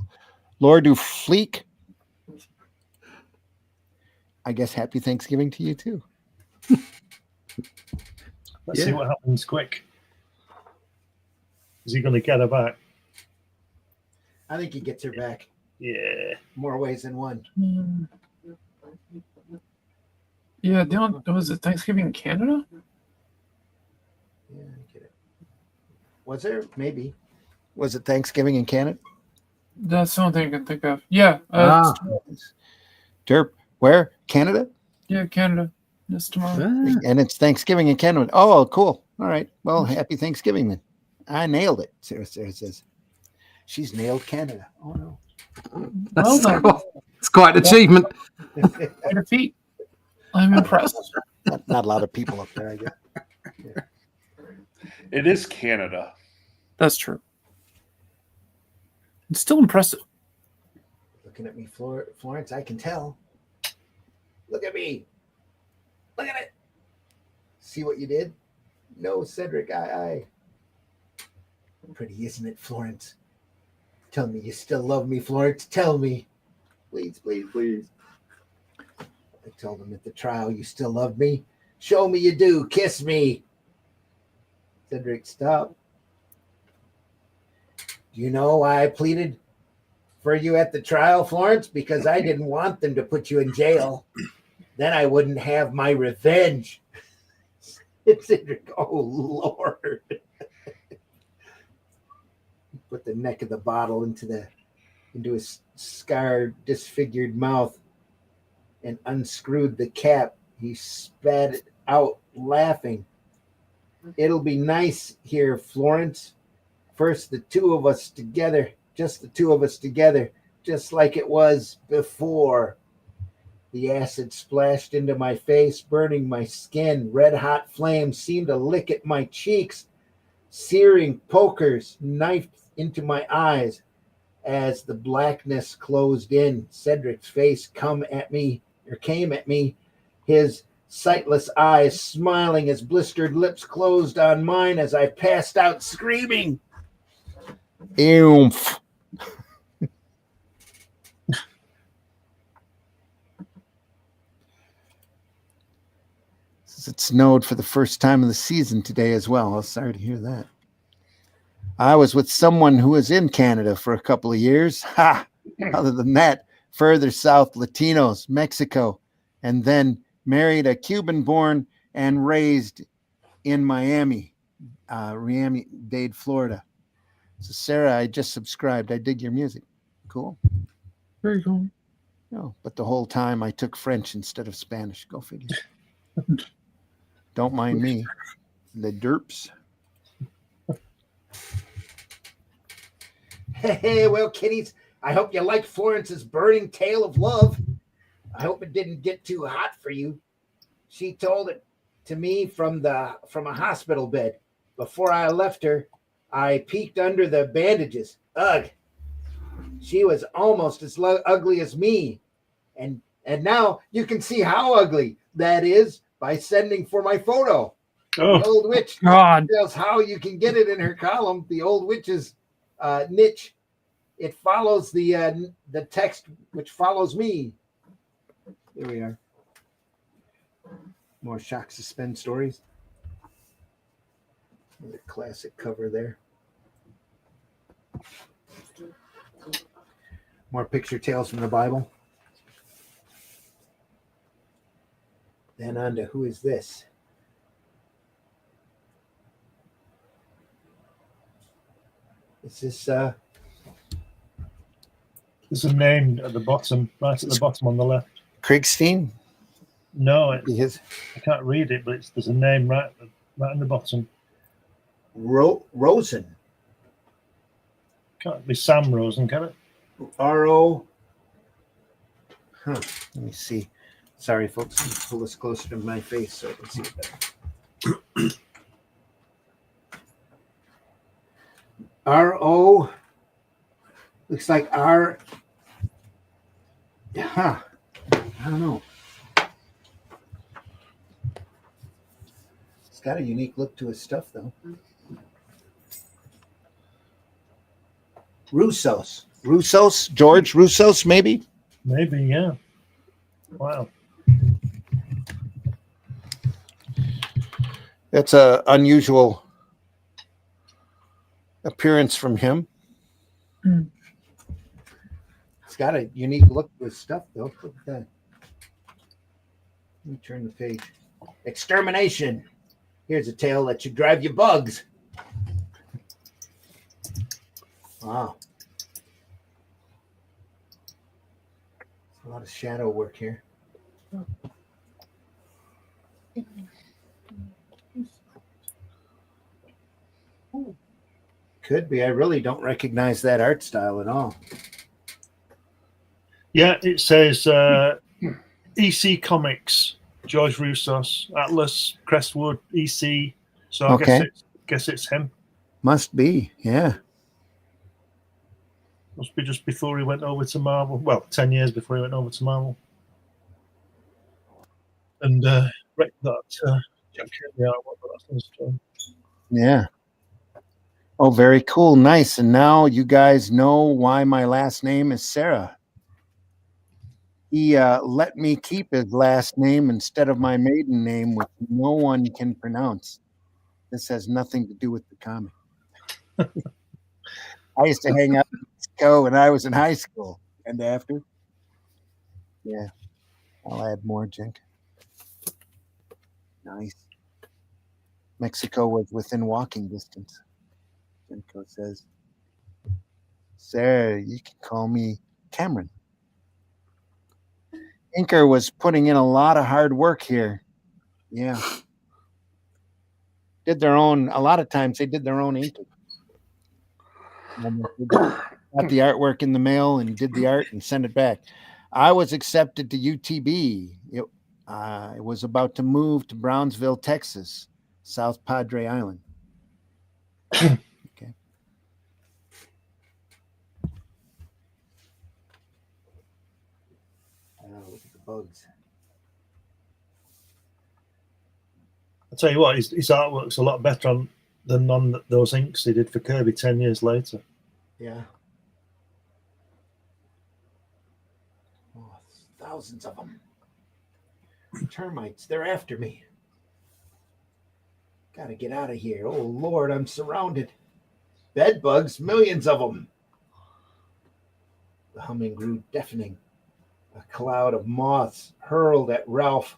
I guess happy Thanksgiving to you too. Let's see what happens quick. Is he going to get her back? I think he gets her back. Yeah. More ways than one. Yeah, was it Thanksgiving in Canada? Yeah, I get it. Was there? Maybe. Was it Thanksgiving in Canada? That's the only thing I can think of. Yeah. Derp. Where? Canada? Yeah, Canada. It's tomorrow. And it's Thanksgiving in Canada. Oh, cool. All right. Well, happy Thanksgiving then. I nailed it. Sarah says. She's nailed Canada. Oh, no. It's quite an achievement. Quite a feat. I'm impressed. Not a lot of people up there, I guess. Yeah. It is Canada. That's true. It's still impressive. Looking at me, Florence, I can tell. Look at me. Look at it. See what you did? No, Cedric, I. Pretty, isn't it, Florence? Tell me you still love me, Florence. Tell me. Please, please, please. I told him at the trial you still love me. Show me you do. Kiss me. Cedric, stop. Do you know why I pleaded for you at the trial, Florence? Because I didn't want them to put you in jail. Then I wouldn't have my revenge. Cedric, oh, Lord. Put the neck of the bottle into his scarred, disfigured mouth and unscrewed the cap. He spat it out, laughing. It'll be nice here, Florence. First, the two of us together, just the two of us together, just like it was before. The acid splashed into my face, burning my skin. Red-hot flames seemed to lick at my cheeks. Searing pokers knifed into my eyes. As the blackness closed in, Cedric's face came at me, his sightless eyes smiling, his blistered lips closed on mine as I passed out screaming. Oomph. It snowed for the first time of the season today as well. I was sorry to hear that. I was with someone who was in Canada for a couple of years. Ha! Other than that, further south, Latinos, Mexico, and then married a Cuban-born and raised in Miami-Dade, Florida. So, Sarah, I just subscribed. I dig your music. Cool. Very cool. No, but the whole time I took French instead of Spanish. Go figure. Don't mind me. The derps. Hey, well, kiddies, I hope you like Florence's burning tale of love. I hope it didn't get too hot for you. She told it to me from a hospital bed. Before I left her, I peeked under the bandages. Ugh. She was almost as ugly as me. And now you can see how ugly that is by sending for my photo. Oh, The old witch tells how you can get it in her column. The old witch's niche. It follows the text, which follows me. Here we are. More shock suspense stories. The classic cover there. More picture tales from the Bible. Then on to Who Is This? Is this there's a name at the bottom, right at the bottom on the left. Kriegstein? No, I can't read it, but there's a name right on the bottom. Rosen. Can't be Sam Rosen, can it? R.O. Huh. Let me see. Sorry, folks. Let me pull this closer to my face so I can see it better. R.O. Looks like R. Huh. I don't know. It's got a unique look to his stuff, though. Russos, George Russos, maybe? Maybe, yeah. Wow. That's a unusual appearance from him. Mm. It's got a unique look to his stuff, though. Look at that. Let me turn the page. Extermination. Here's a tale that should drive you bugs. Wow. A lot of shadow work here. Could be. I really don't recognize that art style at all. Yeah, it says EC Comics, George Russos, Atlas, Crestwood, EC. So I guess it's him. Must be, yeah. Must be just before he went over to Marvel. Well, 10 years before he went over to Marvel. And Jack Kirby artwork, but that's his story. Yeah. Oh, very cool. Nice. And now you guys know why my last name is Sarah. He let me keep his last name instead of my maiden name, which no one can pronounce. This has nothing to do with the comic. I used to hang out in Mexico when I was in high school and after. Yeah. I'll add more, Jink. Nice. Mexico was within walking distance. Jenko says, Sarah, you can call me Cameron. Inker was putting in a lot of hard work here. Yeah. A lot of times they did their own inking. Got the artwork in the mail and did the art and sent it back. I was accepted to UTB. I was about to move to Brownsville, Texas, South Padre Island. Okay. Look at the bugs. I'll tell you what, his artwork's a lot better than on those inks he did for Kirby 10 years later. Yeah. Oh, thousands of them. Termites, they're after me. Gotta get out of here. Oh, Lord, I'm surrounded. Bed bugs, millions of them. The humming grew deafening. A cloud of moths hurled at Ralph,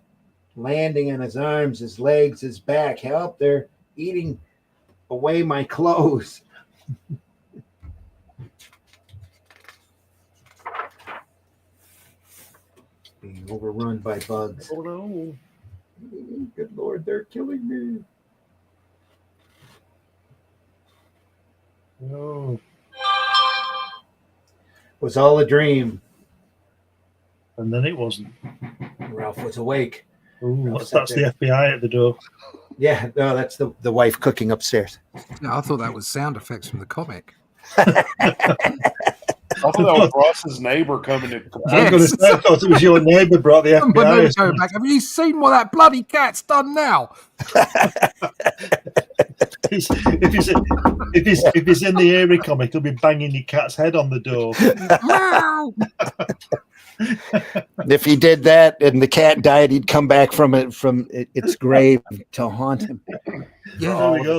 landing on his arms, his legs, his back. Help, they're eating away my clothes. Being overrun by bugs. Oh, no. Good Lord, they're killing me. No. It was all a dream. And then it wasn't. Ralph was awake. Ooh, that's the FBI at the door. Yeah, no, that's the wife cooking upstairs. Yeah, I thought that was sound effects from the comic. I thought that was Ross's neighbor coming to. I was going to say, I thought it was your neighbor brought the FBI. Going back. Have you seen what that bloody cat's done now? If he's in the Eerie comic, he'll be banging your cat's head on the door. If he did that and the cat died, he'd come back from its grave to haunt him. Yeah, there we go.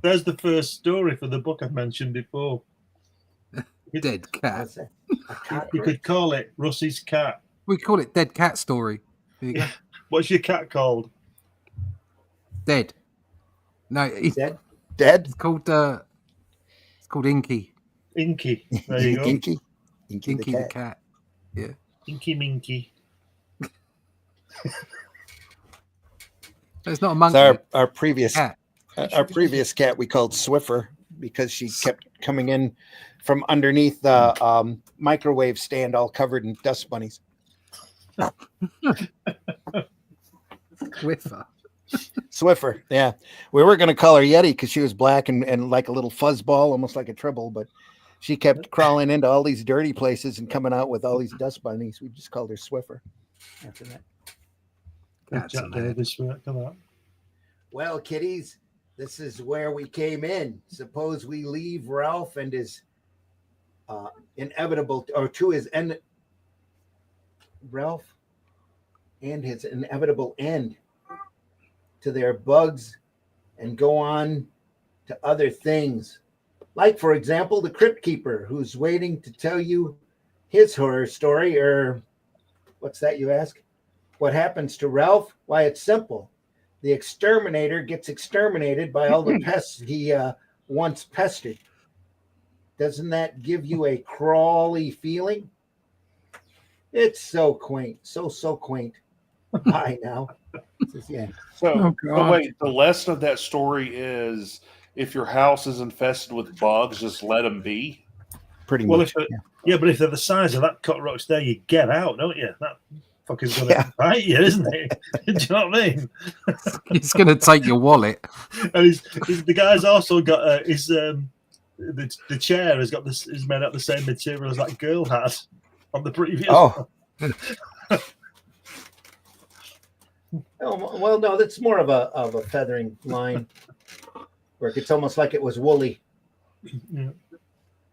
There's the first story for the book I mentioned before. Dead cat. You could call it Russie's Cat. We call it Dead Cat Story. Yeah. What's your cat called? Dead. No, he's dead. Dead. It's called Inky. Inky. There you go. Inky the cat. Yeah. Inky Minky. It's not a monkey. Our previous cat. Our previous cat we called Swiffer. because she kept coming in from underneath the microwave stand all covered in dust bunnies. Swiffer, yeah. We were going to call her Yeti because she was black and like a little fuzzball, almost like a tribble, but she kept crawling into all these dirty places and coming out with all these dust bunnies. We just called her Swiffer after that. Jack Davis for that. Come on. Well, kiddies, this is where we came in. Suppose we leave Ralph and his inevitable, or to his end, Ralph and his inevitable end, to their bugs and go on to other things. Like, for example, the Crypt Keeper, who's waiting to tell you his horror story. Or what's that, you ask? What happens to Ralph? Why, it's simple. The exterminator gets exterminated by all the pests he once pestered. Doesn't that give you a crawly feeling? It's so quaint, so quaint. Bye now. Yeah. So, but wait, the lesson of that story is if your house is infested with bugs, just let them be. Pretty much. Yeah, but if they're the size of that cockroach there, you get out, don't you? That fucker's going to bite you, isn't it? Do you know what I mean? He's going to take your wallet. And the guy's also got the chair has got this, is made out of the same material as that girl had on the previous one. Oh, well, no, that's more of a feathering line, where it's almost like it was woolly.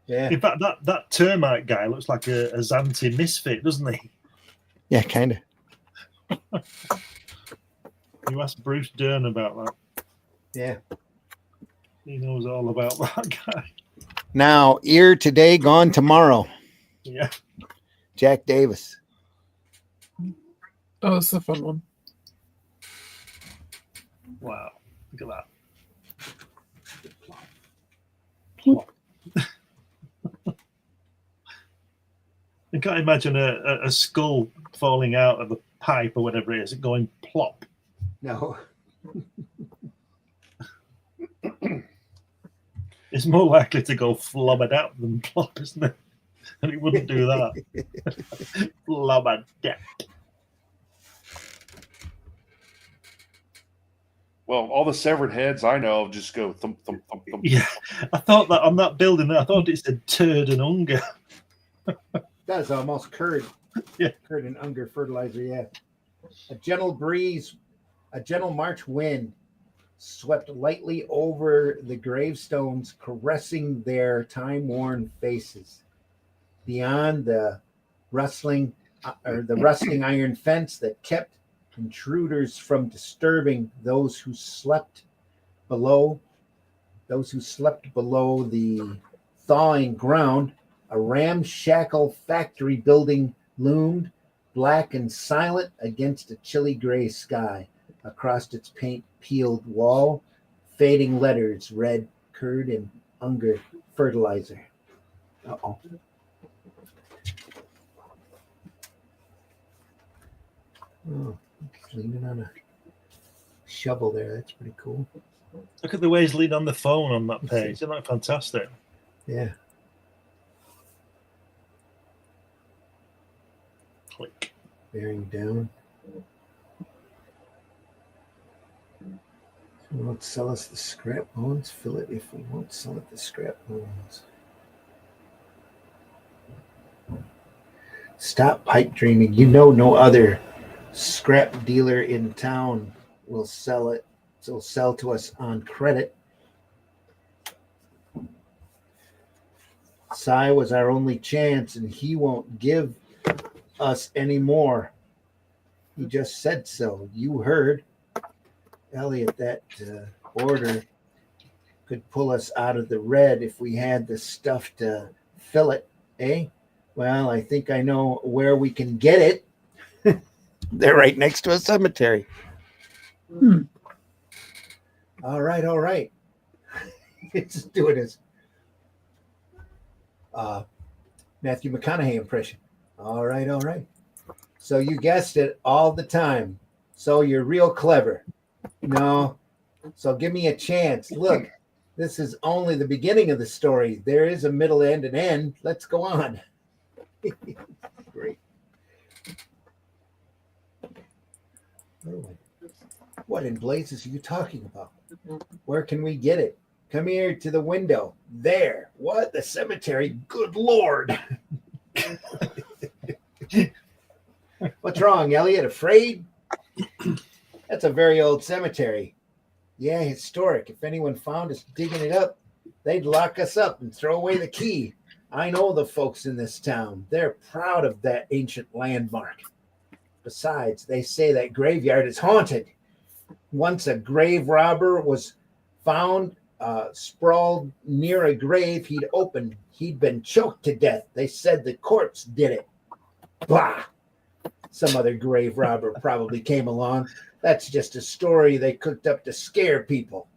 Yeah. In fact, that termite guy looks like a Zanti misfit, doesn't he? Yeah, kind of. You asked Bruce Dern about that. Yeah. He knows all about that guy. Now, ear today, gone tomorrow. Yeah. Jack Davis. Oh, it's a fun one. Wow. Look at that. I can't imagine a skull falling out of the pipe or whatever it is, going plop. No. It's more likely to go flubbered out than plop, isn't it? And it wouldn't do that. Flubbered out. Well, all the severed heads I know of just go thump, thump, thump, thump. Yeah, I thought that on that building, I thought it said turd and hunger. That's almost curd. Yeah. Curd and Unger fertilizer, yeah. A gentle breeze, a gentle March wind swept lightly over the gravestones, caressing their time-worn faces. Beyond the rustling iron fence that kept intruders from disturbing those who slept below the thawing ground, a ramshackle factory building loomed, black and silent against a chilly gray sky. Across its paint-peeled wall, fading letters read curd and Unger fertilizer. Uh-oh. Oh, he's leaning on a shovel there. That's pretty cool. Look at the way he's leaning on the phone on that page. Isn't that fantastic? Yeah. Click. Bearing down. So we won't sell us the scrap bones. Fill it if we won't sell it the scrap bones. Stop pipe dreaming. You know no other scrap dealer in town will sell it. So sell to us on credit. Cy was our only chance, and he won't give us any more. He just said so. You heard. Elliot, that order could pull us out of the red if we had the stuff to fill it, eh? Well, I think I know where we can get it. They're right next to a cemetery. All right. Let's do it as Matthew McConaughey impression. All right. So you guessed it all the time. So you're real clever. No. So give me a chance. Look, This is only the beginning of the story. There is a middle and an end. Let's go on. Great. What in blazes are you talking about? Where can we get it? Come here to the window. There. What? The cemetery? Good Lord. What's wrong, Elliot? Afraid? That's a very old cemetery. Yeah, historic. If anyone found us digging it up, they'd lock us up and throw away the key. I know the folks in this town. They're proud of that ancient landmark. Besides, they say that graveyard is haunted. Once a grave robber was found sprawled near a grave he'd opened. He'd been choked to death. They said the corpse did it. Bah! Some other grave robber probably came along. That's just a story they cooked up to scare people.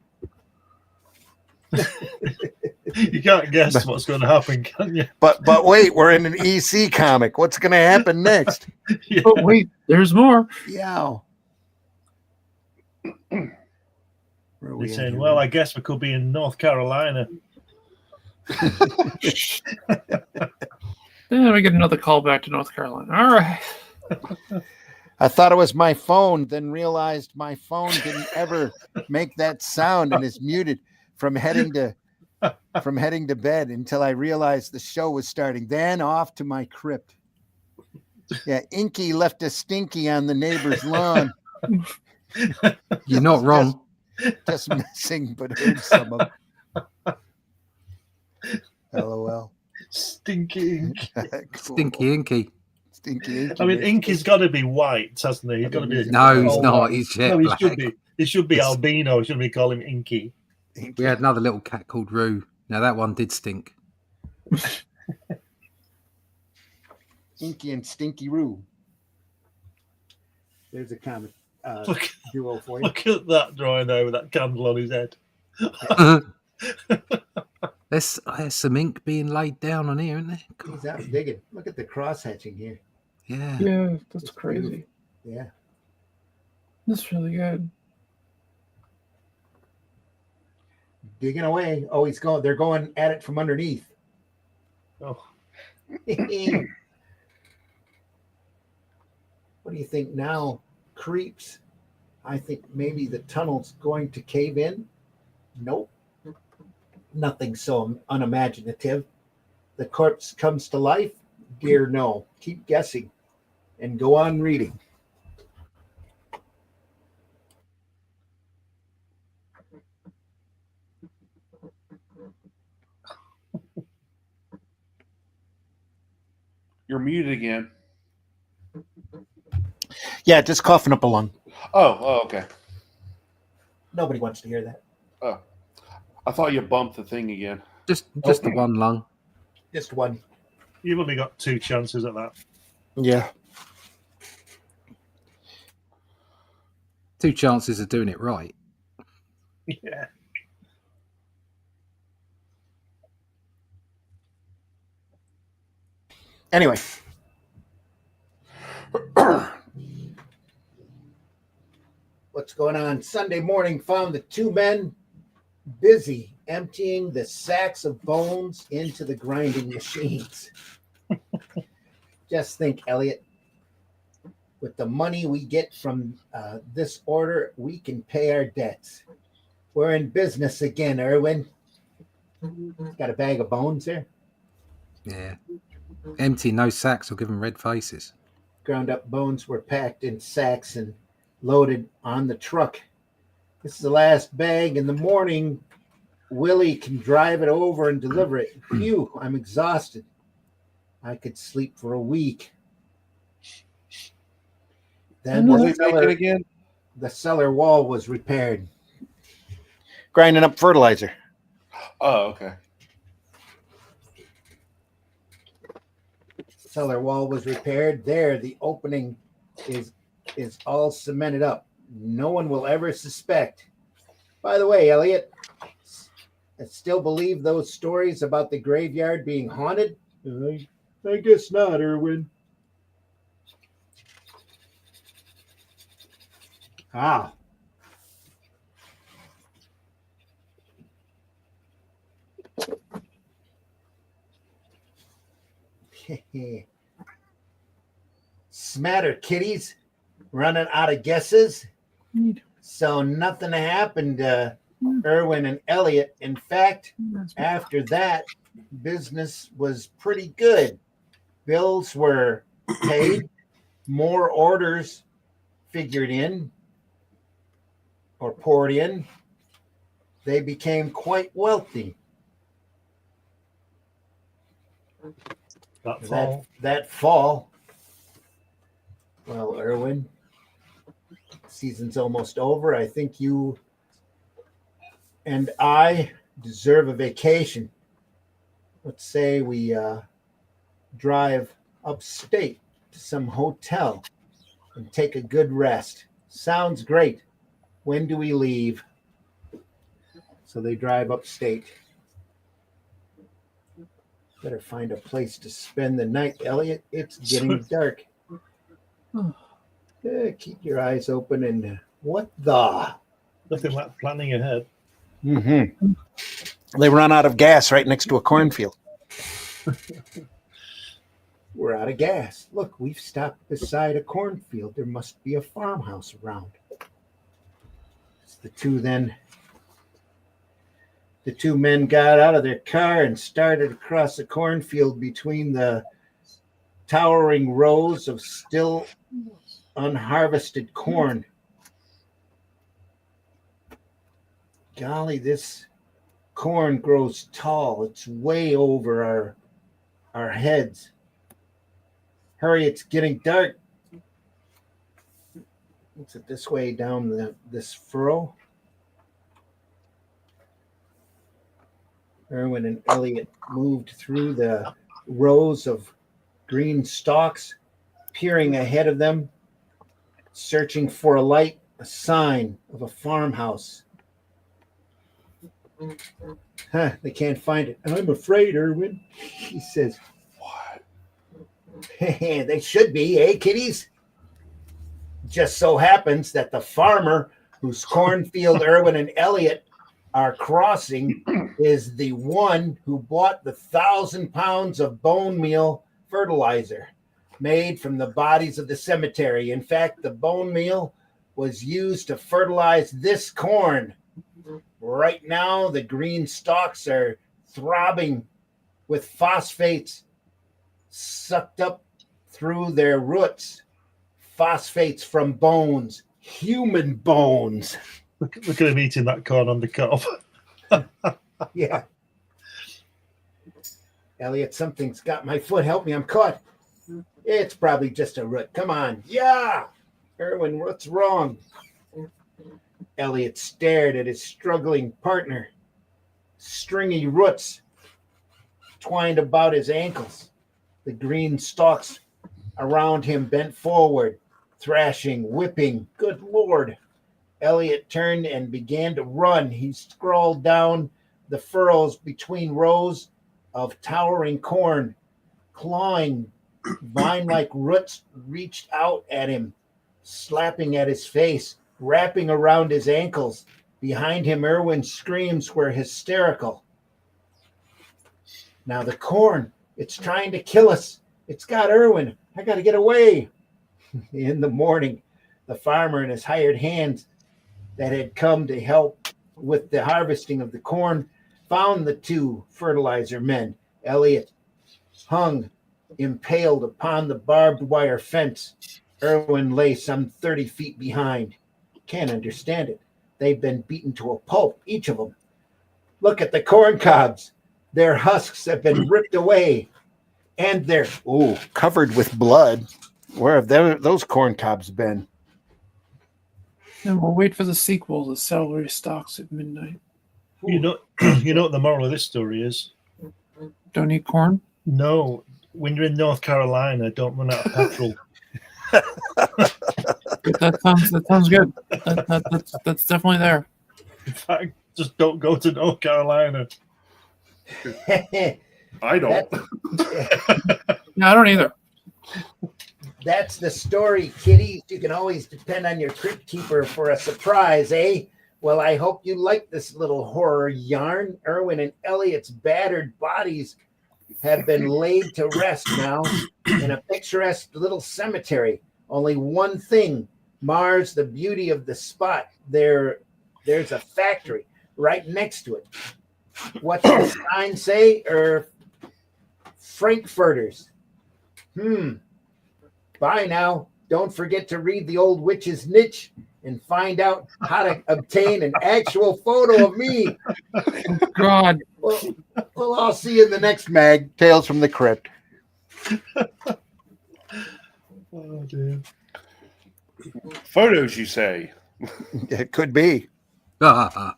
You can't guess what's going to happen, can you? But wait, we're in an EC comic. What's going to happen next? Yeah. But wait, there's more. Yeah. They're saying, well, I guess we could be in North Carolina. Then we get another call back to North Carolina. All right. I thought it was my phone, then realized my phone didn't ever make that sound and is muted from heading to bed until I realized the show was starting. Then off to my crypt. Yeah, Inky left a stinky on the neighbor's lawn. You're not wrong. Just messing, but heard some of it. LOL. Stinky Ink. Cool. Stinky Inky. Stinky Inky. I mean, Inky's got to be white, hasn't he? He's got to be. No, he's not. He's jet No, he black. should be. He should be albino. Shouldn't we call him Inky? We had another little cat called Roo. Now that one did stink. Inky and Stinky Roo. There's a comic duo for you. Look at that drawing there with that candle on his head. There's some ink being laid down on here, isn't there? He's out digging. Look at the cross hatching here. Yeah. Yeah, that's crazy. Yeah. That's really good. Digging away. Oh, they're going at it from underneath. Oh. What do you think now, creeps? I think maybe the tunnel's going to cave in. Nope. Nothing so unimaginative. The corpse comes to life. Dear no. Keep guessing and go on reading. You're muted again. Yeah, just coughing up a lung. Oh, okay. Nobody wants to hear that. Oh, I thought you bumped the thing again. Just the one lung. Just one. You've only got 2 chances at that. Yeah. 2 chances of doing it right. Yeah. Anyway. What's going on? Sunday morning found the 2 men busy emptying the sacks of bones into the grinding machines. Just think, Elliot, with the money we get from this order, we can pay our debts. We're in business again, Erwin. Got a bag of bones there? Yeah. Empty, no sacks, or give them red faces. Ground up bones were packed in sacks and loaded on the truck. This is the last bag. In the morning, Willie can drive it over and deliver it. Phew, I'm exhausted. I could sleep for a week. Then the cellar wall was repaired. Grinding up fertilizer. Oh, okay. Cellar wall was repaired. There, the opening is all cemented up. No one will ever suspect. By the way, Elliot, I still believe those stories about the graveyard being haunted? I guess not, Erwin. Ah. Smatter kitties, running out of guesses. So nothing happened to Irwin and Elliot. In fact, after that, business was pretty good. Bills were paid, more orders figured in or poured in. They became quite wealthy. That fall, well, Irwin, season's almost over. I think you and I deserve a vacation. Let's say we drive upstate to some hotel and take a good rest. Sounds great. When do we leave? So they drive upstate. Better find a place to spend the night, Elliot. It's getting dark. Keep your eyes open and what the? Nothing like planning ahead. Mm-hmm. They run out of gas right next to a cornfield. We're out of gas. Look, we've stopped beside a cornfield. There must be a farmhouse around. It's the two men got out of their car and started across the cornfield between the towering rows of still unharvested corn. Golly, this corn grows tall. It's way over our heads. Hurry, it's getting dark. What's it this way down this furrow? Irwin and Elliot moved through the rows of green stalks, peering ahead of them, searching for a light, a sign of a farmhouse. They can't find it. I'm afraid, Irwin, he says. What? They should be, eh, kiddies? Just so happens that the farmer whose cornfield Irwin and Elliot are crossing is the one who bought the 1,000 pounds of bone meal fertilizer made from the bodies of the cemetery. In fact, the bone meal was used to fertilize this corn. Right now, the green stalks are throbbing with phosphates sucked up through their roots. Phosphates from bones, human bones. Look at him eating that corn on the cob. Yeah. Elliot, something's got my foot. Help me, I'm caught. It's probably just a root. Come on. Yeah. Irwin, what's wrong? Elliot stared at his struggling partner. Stringy roots twined about his ankles. The green stalks around him bent forward, thrashing, whipping. Good Lord. Elliot turned and began to run. He scrawled down the furrows between rows of towering corn. Clawing, vine-like roots reached out at him, slapping at his face, wrapping around his ankles. Behind him, Irwin's screams were hysterical. Now the corn, it's trying to kill us. It's got Irwin. I got to get away. In the morning, the farmer and his hired hands that had come to help with the harvesting of the corn found the two fertilizer men. Elliot hung impaled upon the barbed wire fence. Irwin lay some 30 feet behind. Can't understand it. They've been beaten to a pulp, each of them. Look at the corn cobs. Their husks have been ripped away, and they're covered with blood. Where have those corn cobs been? And we'll wait for the sequel, The Celery Stalks at Midnight. You know what the moral of this story is? Don't eat corn? No. When you're in North Carolina, don't run out of petrol. That sounds good. That's definitely there. In fact, just don't go to North Carolina. I don't. No, I don't either. That's the story, kiddies. You can always depend on your crypt keeper for a surprise, eh? Well, I hope you like this little horror yarn. Irwin and Elliot's battered bodies have been laid to rest now in a picturesque little cemetery. Only one thing mars the beauty of the spot. There's a factory right next to it. What's the sign say? Frankfurters. Bye now. Don't forget to read the old witch's niche and find out how to obtain an actual photo of me. God. Well, I'll see you in the next mag, Tales from the Crypt. Oh, dear. Photos, you say? It could be. Yeah,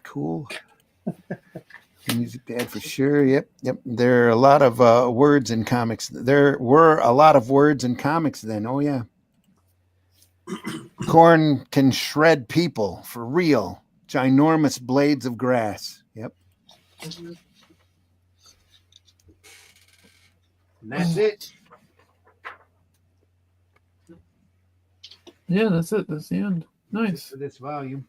cool. Music dad for sure. Yep. There are a lot of words in comics. There were a lot of words in comics then. Oh yeah. Corn can shred people for real. Ginormous blades of grass. Yep. And that's it. Yeah, that's it. That's the end. Nice. For this volume,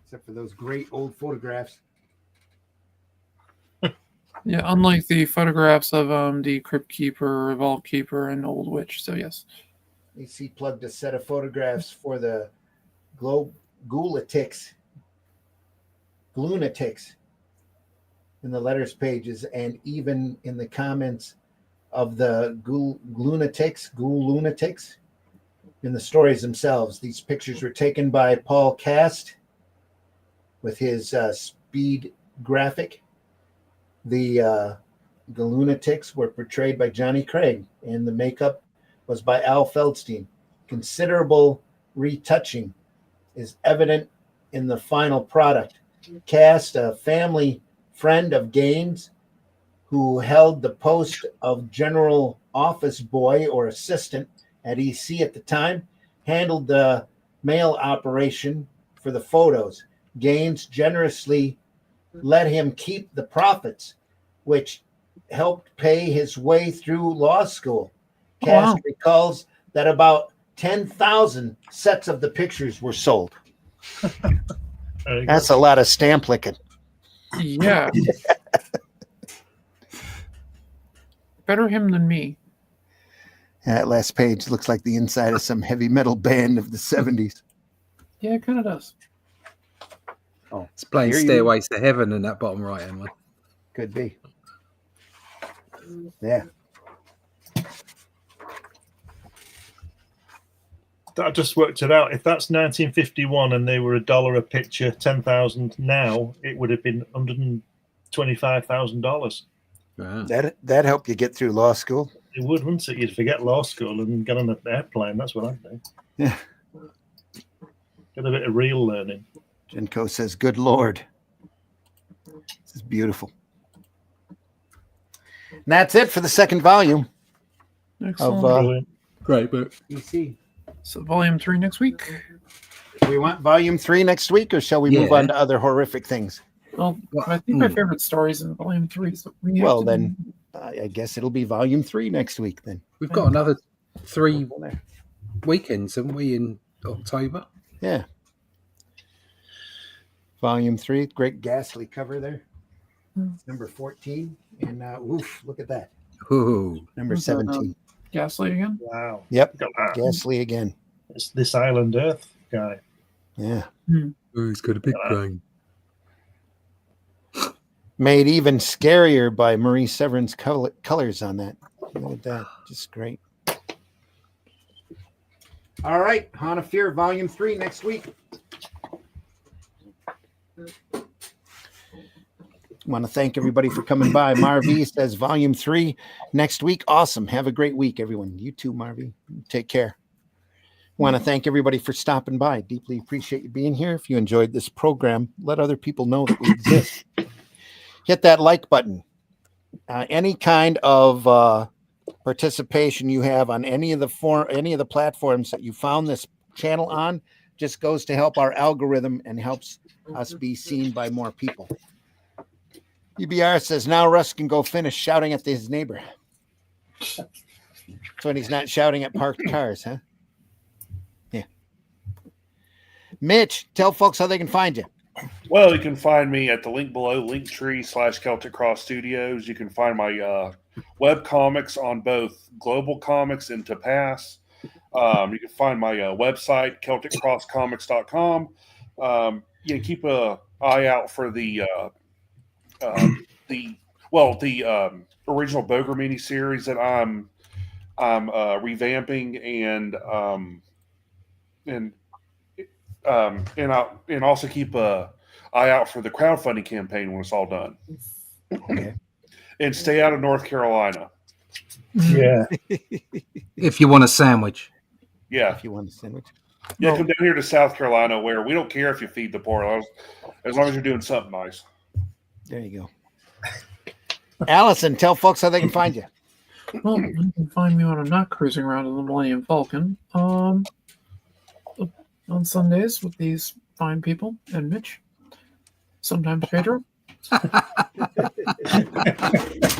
except for those great old photographs. Yeah, unlike the photographs of the Crypt Keeper, Vault Keeper, and Old Witch. So yes. AC plugged a set of photographs for the Glunatics in the letters pages, and even in the comments of the Glunatics in the stories themselves. These pictures were taken by Paul Cast with his speed graphic. The lunatics were portrayed by Johnny Craig, and the makeup was by Al Feldstein. Considerable retouching is evident in the final product. Cast, a family friend of Gaines, who held the post of general office boy or assistant at EC at the time, handled the mail operation for the photos. Gaines generously let him keep the profits, which helped pay his way through law school. Cass recalls that about 10,000 sets of the pictures were sold. That's a lot of stamp licking. Yeah. Better him than me. That last page looks like the inside of some heavy metal band of the 70s. Yeah, it kind of does. Oh, it's playing Stairways to Heaven in that bottom right hand one. Could be. Yeah. I just worked it out. If that's 1951 and they were $1 a picture, 10,000 now, it would have been $125,000. Wow. That helped you get through law school. It would, wouldn't it? You'd forget law school and get on an airplane. That's what I'd do. Yeah. Get a bit of real learning. Jenko says, "Good Lord, this is beautiful." And that's it for the second volume. Excellent. Great book. EC. So volume 3 next week. We want volume 3 next week, or shall we move on to other horrific things? Well, I think my favorite story is in volume 3. So I guess it'll be volume 3 next week then. We've got another 3 weekends, haven't we, in October? Yeah. Volume 3, great ghastly cover there. Number 14. And look at that. Ooh. Number 17. Ghastly again? Wow. Yep. Ghastly again. It's this Island Earth guy. Yeah. Oh, he's got a big brain. Made even scarier by Marie Severin's colors on that. Look at that. Just great. All right. Haunt of Fear, volume 3 next week. Want to thank everybody for coming by. Marv says volume 3 next week. Awesome. Have a great week, everyone. You too, Marv. Take care. Want to thank everybody for stopping by. Deeply appreciate you being here. If you enjoyed this program, let other people know that we exist. Hit that like button. Any kind of participation you have on any of the platforms that you found this channel on just goes to help our algorithm and helps us be seen by more people. UBR says now Russ can go finish shouting at his neighbor. So when he's not shouting at parked cars, huh? Yeah. Mitch, tell folks how they can find you. Well, you can find me at the link below, Linktree/Celtic Cross Studios. You can find my web comics on both Global Comics and Tapas. You can find my website, CelticCrossComics.com. Keep an eye out for the original Boger miniseries that I'm revamping and also keep a eye out for the crowdfunding campaign when it's all done. Okay. And stay out of North Carolina. Yeah. If you want a sandwich. Yeah. If you want a sandwich. Yeah, come down here to South Carolina where we don't care if you feed the poor as long as you're doing something nice. There you go. Allison, tell folks how they can find you. Well, you can find me when I'm not cruising around in the Millennium Falcon. On Sundays with these fine people and Mitch. Sometimes Pedro.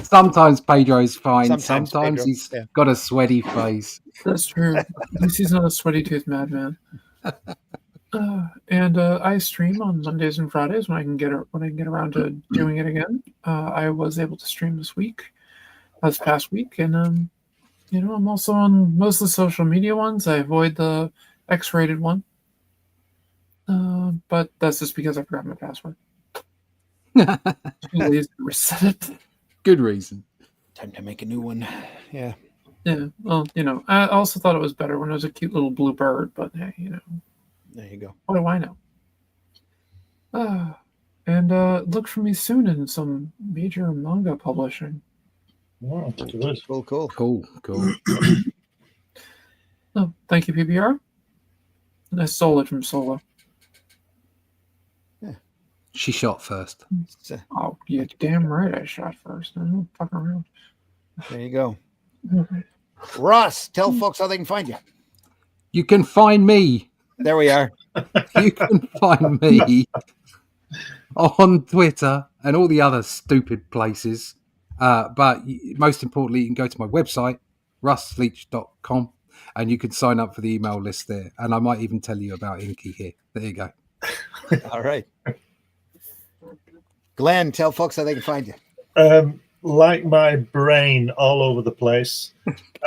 Sometimes Pedro's fine. Sometimes Sometimes Pedro, he's yeah. got a sweaty face. That's true. At least he's not a sweaty tooth madman. And I stream on Mondays and Fridays when I can get around to doing it again. I was able to stream this past week, and I'm also on most of the social media ones. I avoid the X-rated one, but that's just because I forgot my password. Too lazy to reset it. Good reason. Time to make a new one. Yeah. Yeah. Well, I also thought it was better when it was a cute little blue bird, but hey, There you go. what do I know? And look for me soon in some major manga publishing. Oh, good. Cool. Cool. Oh, thank you, PBR. I stole it from Solo. She shot first. Oh, yeah, damn right I shot first. I don't fuck around. There you go. Okay. Ross, tell folks how they can find you. You can find me. There we are. You can find me on Twitter and all the other stupid places. But most importantly, you can go to my website, russleach.com, and you can sign up for the email list there. And I might even tell you about Inky here. There you go. All right. Glenn, tell folks how they can find you. Like my brain all over the place.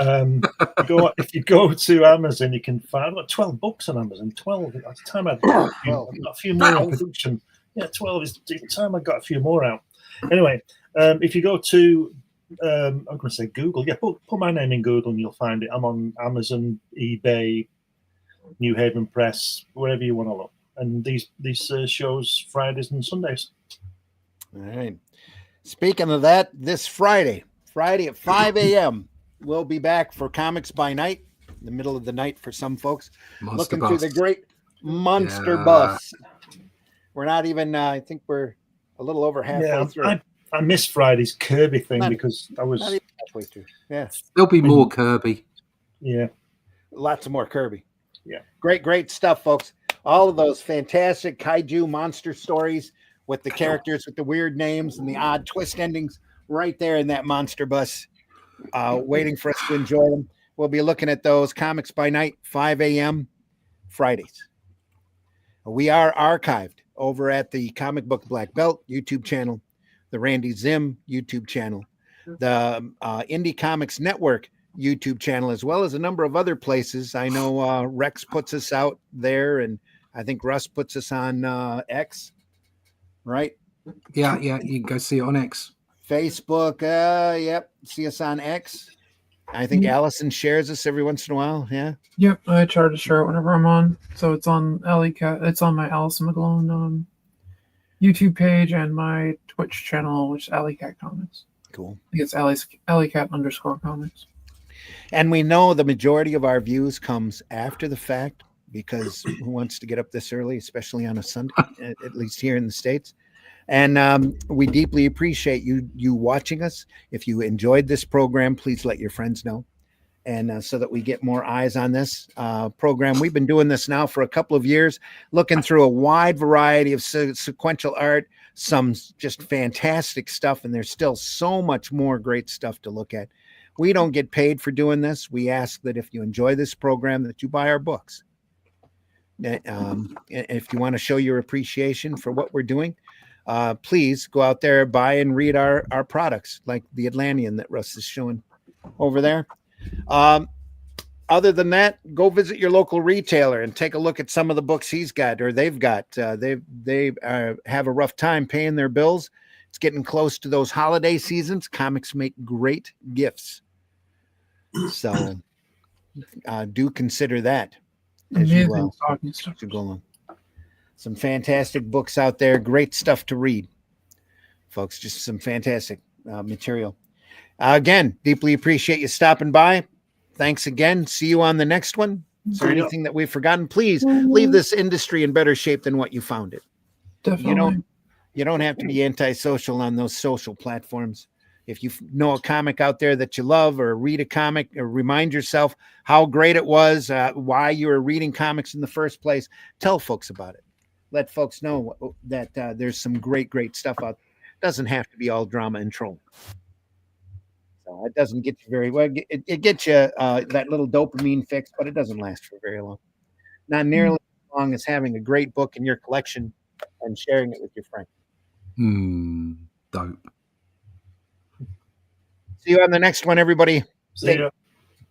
If you go to Amazon, you can find I've got 12 books on Amazon. 12. At the time I've got a few more in production. Yeah, 12 is the time I got a few more out. Anyway, if you go to I'm going to say Google. Yeah, put my name in Google and you'll find it. I'm on Amazon, eBay, New Haven Press, wherever you want to look. And these shows Fridays and Sundays. All right. Speaking of that, this Friday at 5 a.m., we'll be back for Comics by Night, in the middle of the night for some folks. Monster Looking Bus. through the great Monster Yeah. Bus. We're not even, I think we're a little over halfway through. I missed Friday's Kirby thing Not- because I was. Not even halfway through. Yeah. There'll be more Kirby. Yeah. Lots of more Kirby. Yeah. Great stuff, folks. All of those fantastic kaiju monster stories with the characters with the weird names and the odd twist endings right there in that Monster Bus, waiting for us to enjoy them. We'll be looking at those Comics by Night, 5 a.m. Fridays. We are archived over at the Comic Book Black Belt YouTube channel, the Randy Zim YouTube channel, the Indie Comics Network YouTube channel, as well as a number of other places. I know Rex puts us out there, and I think Russ puts us on X, right? Yeah, you can go see it on X. Facebook, yep, see us on X. I think Allison shares us every once in a while, yeah? Yep, I try to share it whenever I'm on. So it's on it's on my Allison McGlone YouTube page and my Twitch channel, which is Alley Cat Comics. Cool. I think it's Alley Cat _comics. And we know the majority of our views comes after the fact, because who wants to get up this early, especially on a Sunday, at least here in the States. And we deeply appreciate you watching us. If you enjoyed this program, please let your friends know. And so that we get more eyes on this program. We've been doing this now for a couple of years, looking through a wide variety of sequential art, some just fantastic stuff. And there's still so much more great stuff to look at. We don't get paid for doing this. We ask that if you enjoy this program, that you buy our books. If you want to show your appreciation for what we're doing, please go out there, buy and read our products, like the Atlantean that Russ is showing over there. Other than that, go visit your local retailer and take a look at some of the books he's got or they've got. They have a rough time paying their bills. It's getting close to those holiday seasons. Comics make great gifts. So do consider that as you go along. Some fantastic books out there. Great stuff to read, folks. Just some fantastic material. Again, deeply appreciate you stopping by. Thanks again. See you on the next one. Is there anything that we've forgotten? Please leave this industry in better shape than what you found it. Definitely. You don't have to be antisocial on those social platforms. If you know a comic out there that you love, or read a comic, or remind yourself how great it was, why you were reading comics in the first place, tell folks about it. Let folks know that there's some great stuff out there. It doesn't have to be all drama and trolling. So it doesn't get you very well. It gets you that little dopamine fix, but it doesn't last for very long. Not nearly as long as having a great book in your collection and sharing it with your friends. Dope. See you on the next one, everybody. See ya.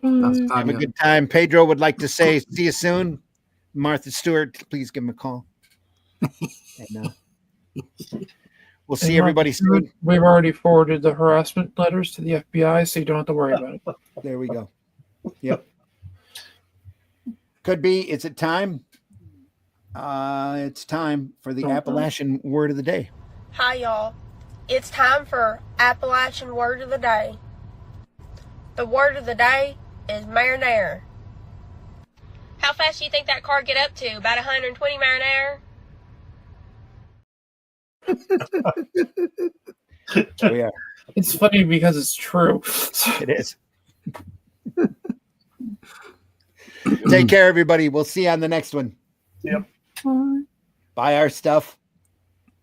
Have a good time. Pedro would like to say, see you soon. Martha Stewart, please give him a call. And, we'll see everybody soon. We've already forwarded the harassment letters to the FBI, so you don't have to worry about it. There we go. Yep. Could be. Is it time? It's time for the Appalachian word of the day. Hi, y'all. It's time for Appalachian word of the day. The word of the day is marinara. How fast do you think that car get up to? About 120 marinara? So, yeah. It's funny because it's true. It is. Take care, everybody. We'll see you on the next one. Yep. Buy our stuff.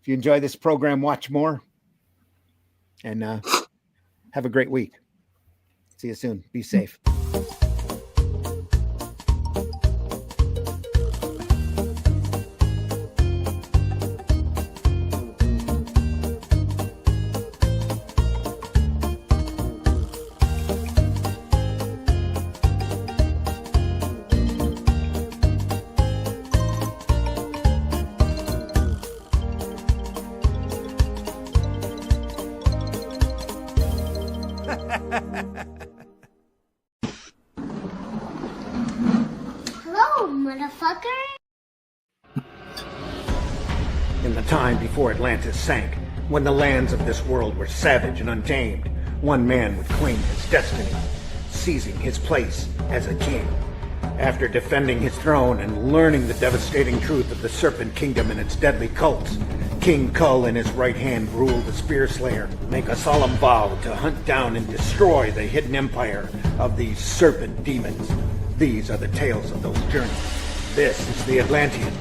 If you enjoy this program, watch more. And have a great week. See you soon. Be safe. Hello, motherfucker. In the time before Atlantis sank, when the lands of this world were savage and untamed, one man would claim his destiny, seizing his place as a king. After defending his throne and learning the devastating truth of the Serpent Kingdom and its deadly cults, King Kull and his right hand rule the Spear Slayer, make a solemn vow to hunt down and destroy the hidden empire of these serpent demons. These are the tales of those journeys. This is the Atlantean.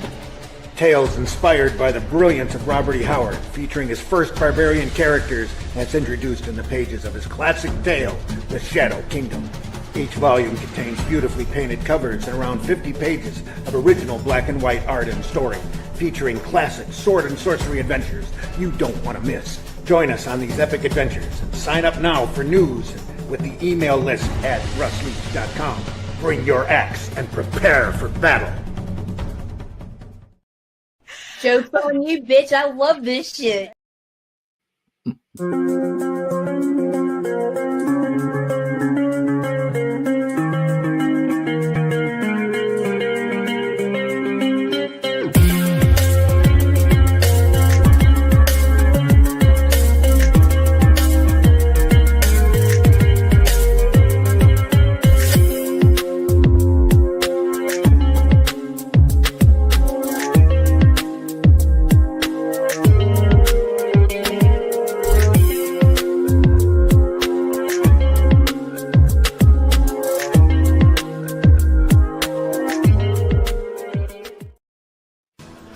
Tales inspired by the brilliance of Robert E. Howard, featuring his first barbarian characters as introduced in the pages of his classic tale, The Shadow Kingdom. Each volume contains beautifully painted covers and around 50 pages of original black and white art and story, featuring classic sword and sorcery adventures you don't want to miss. Join us on these epic adventures and sign up now for news with the email list at russleach.com. Bring your axe and prepare for battle. Joke's on you, bitch. I love this shit.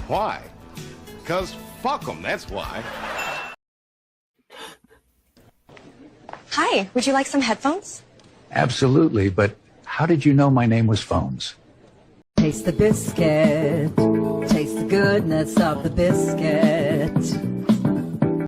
Why? Because fuck them, that's why. Hi, would you like some headphones? Absolutely, but how did you know my name was Phones? Taste the biscuit. Taste the goodness of the biscuit.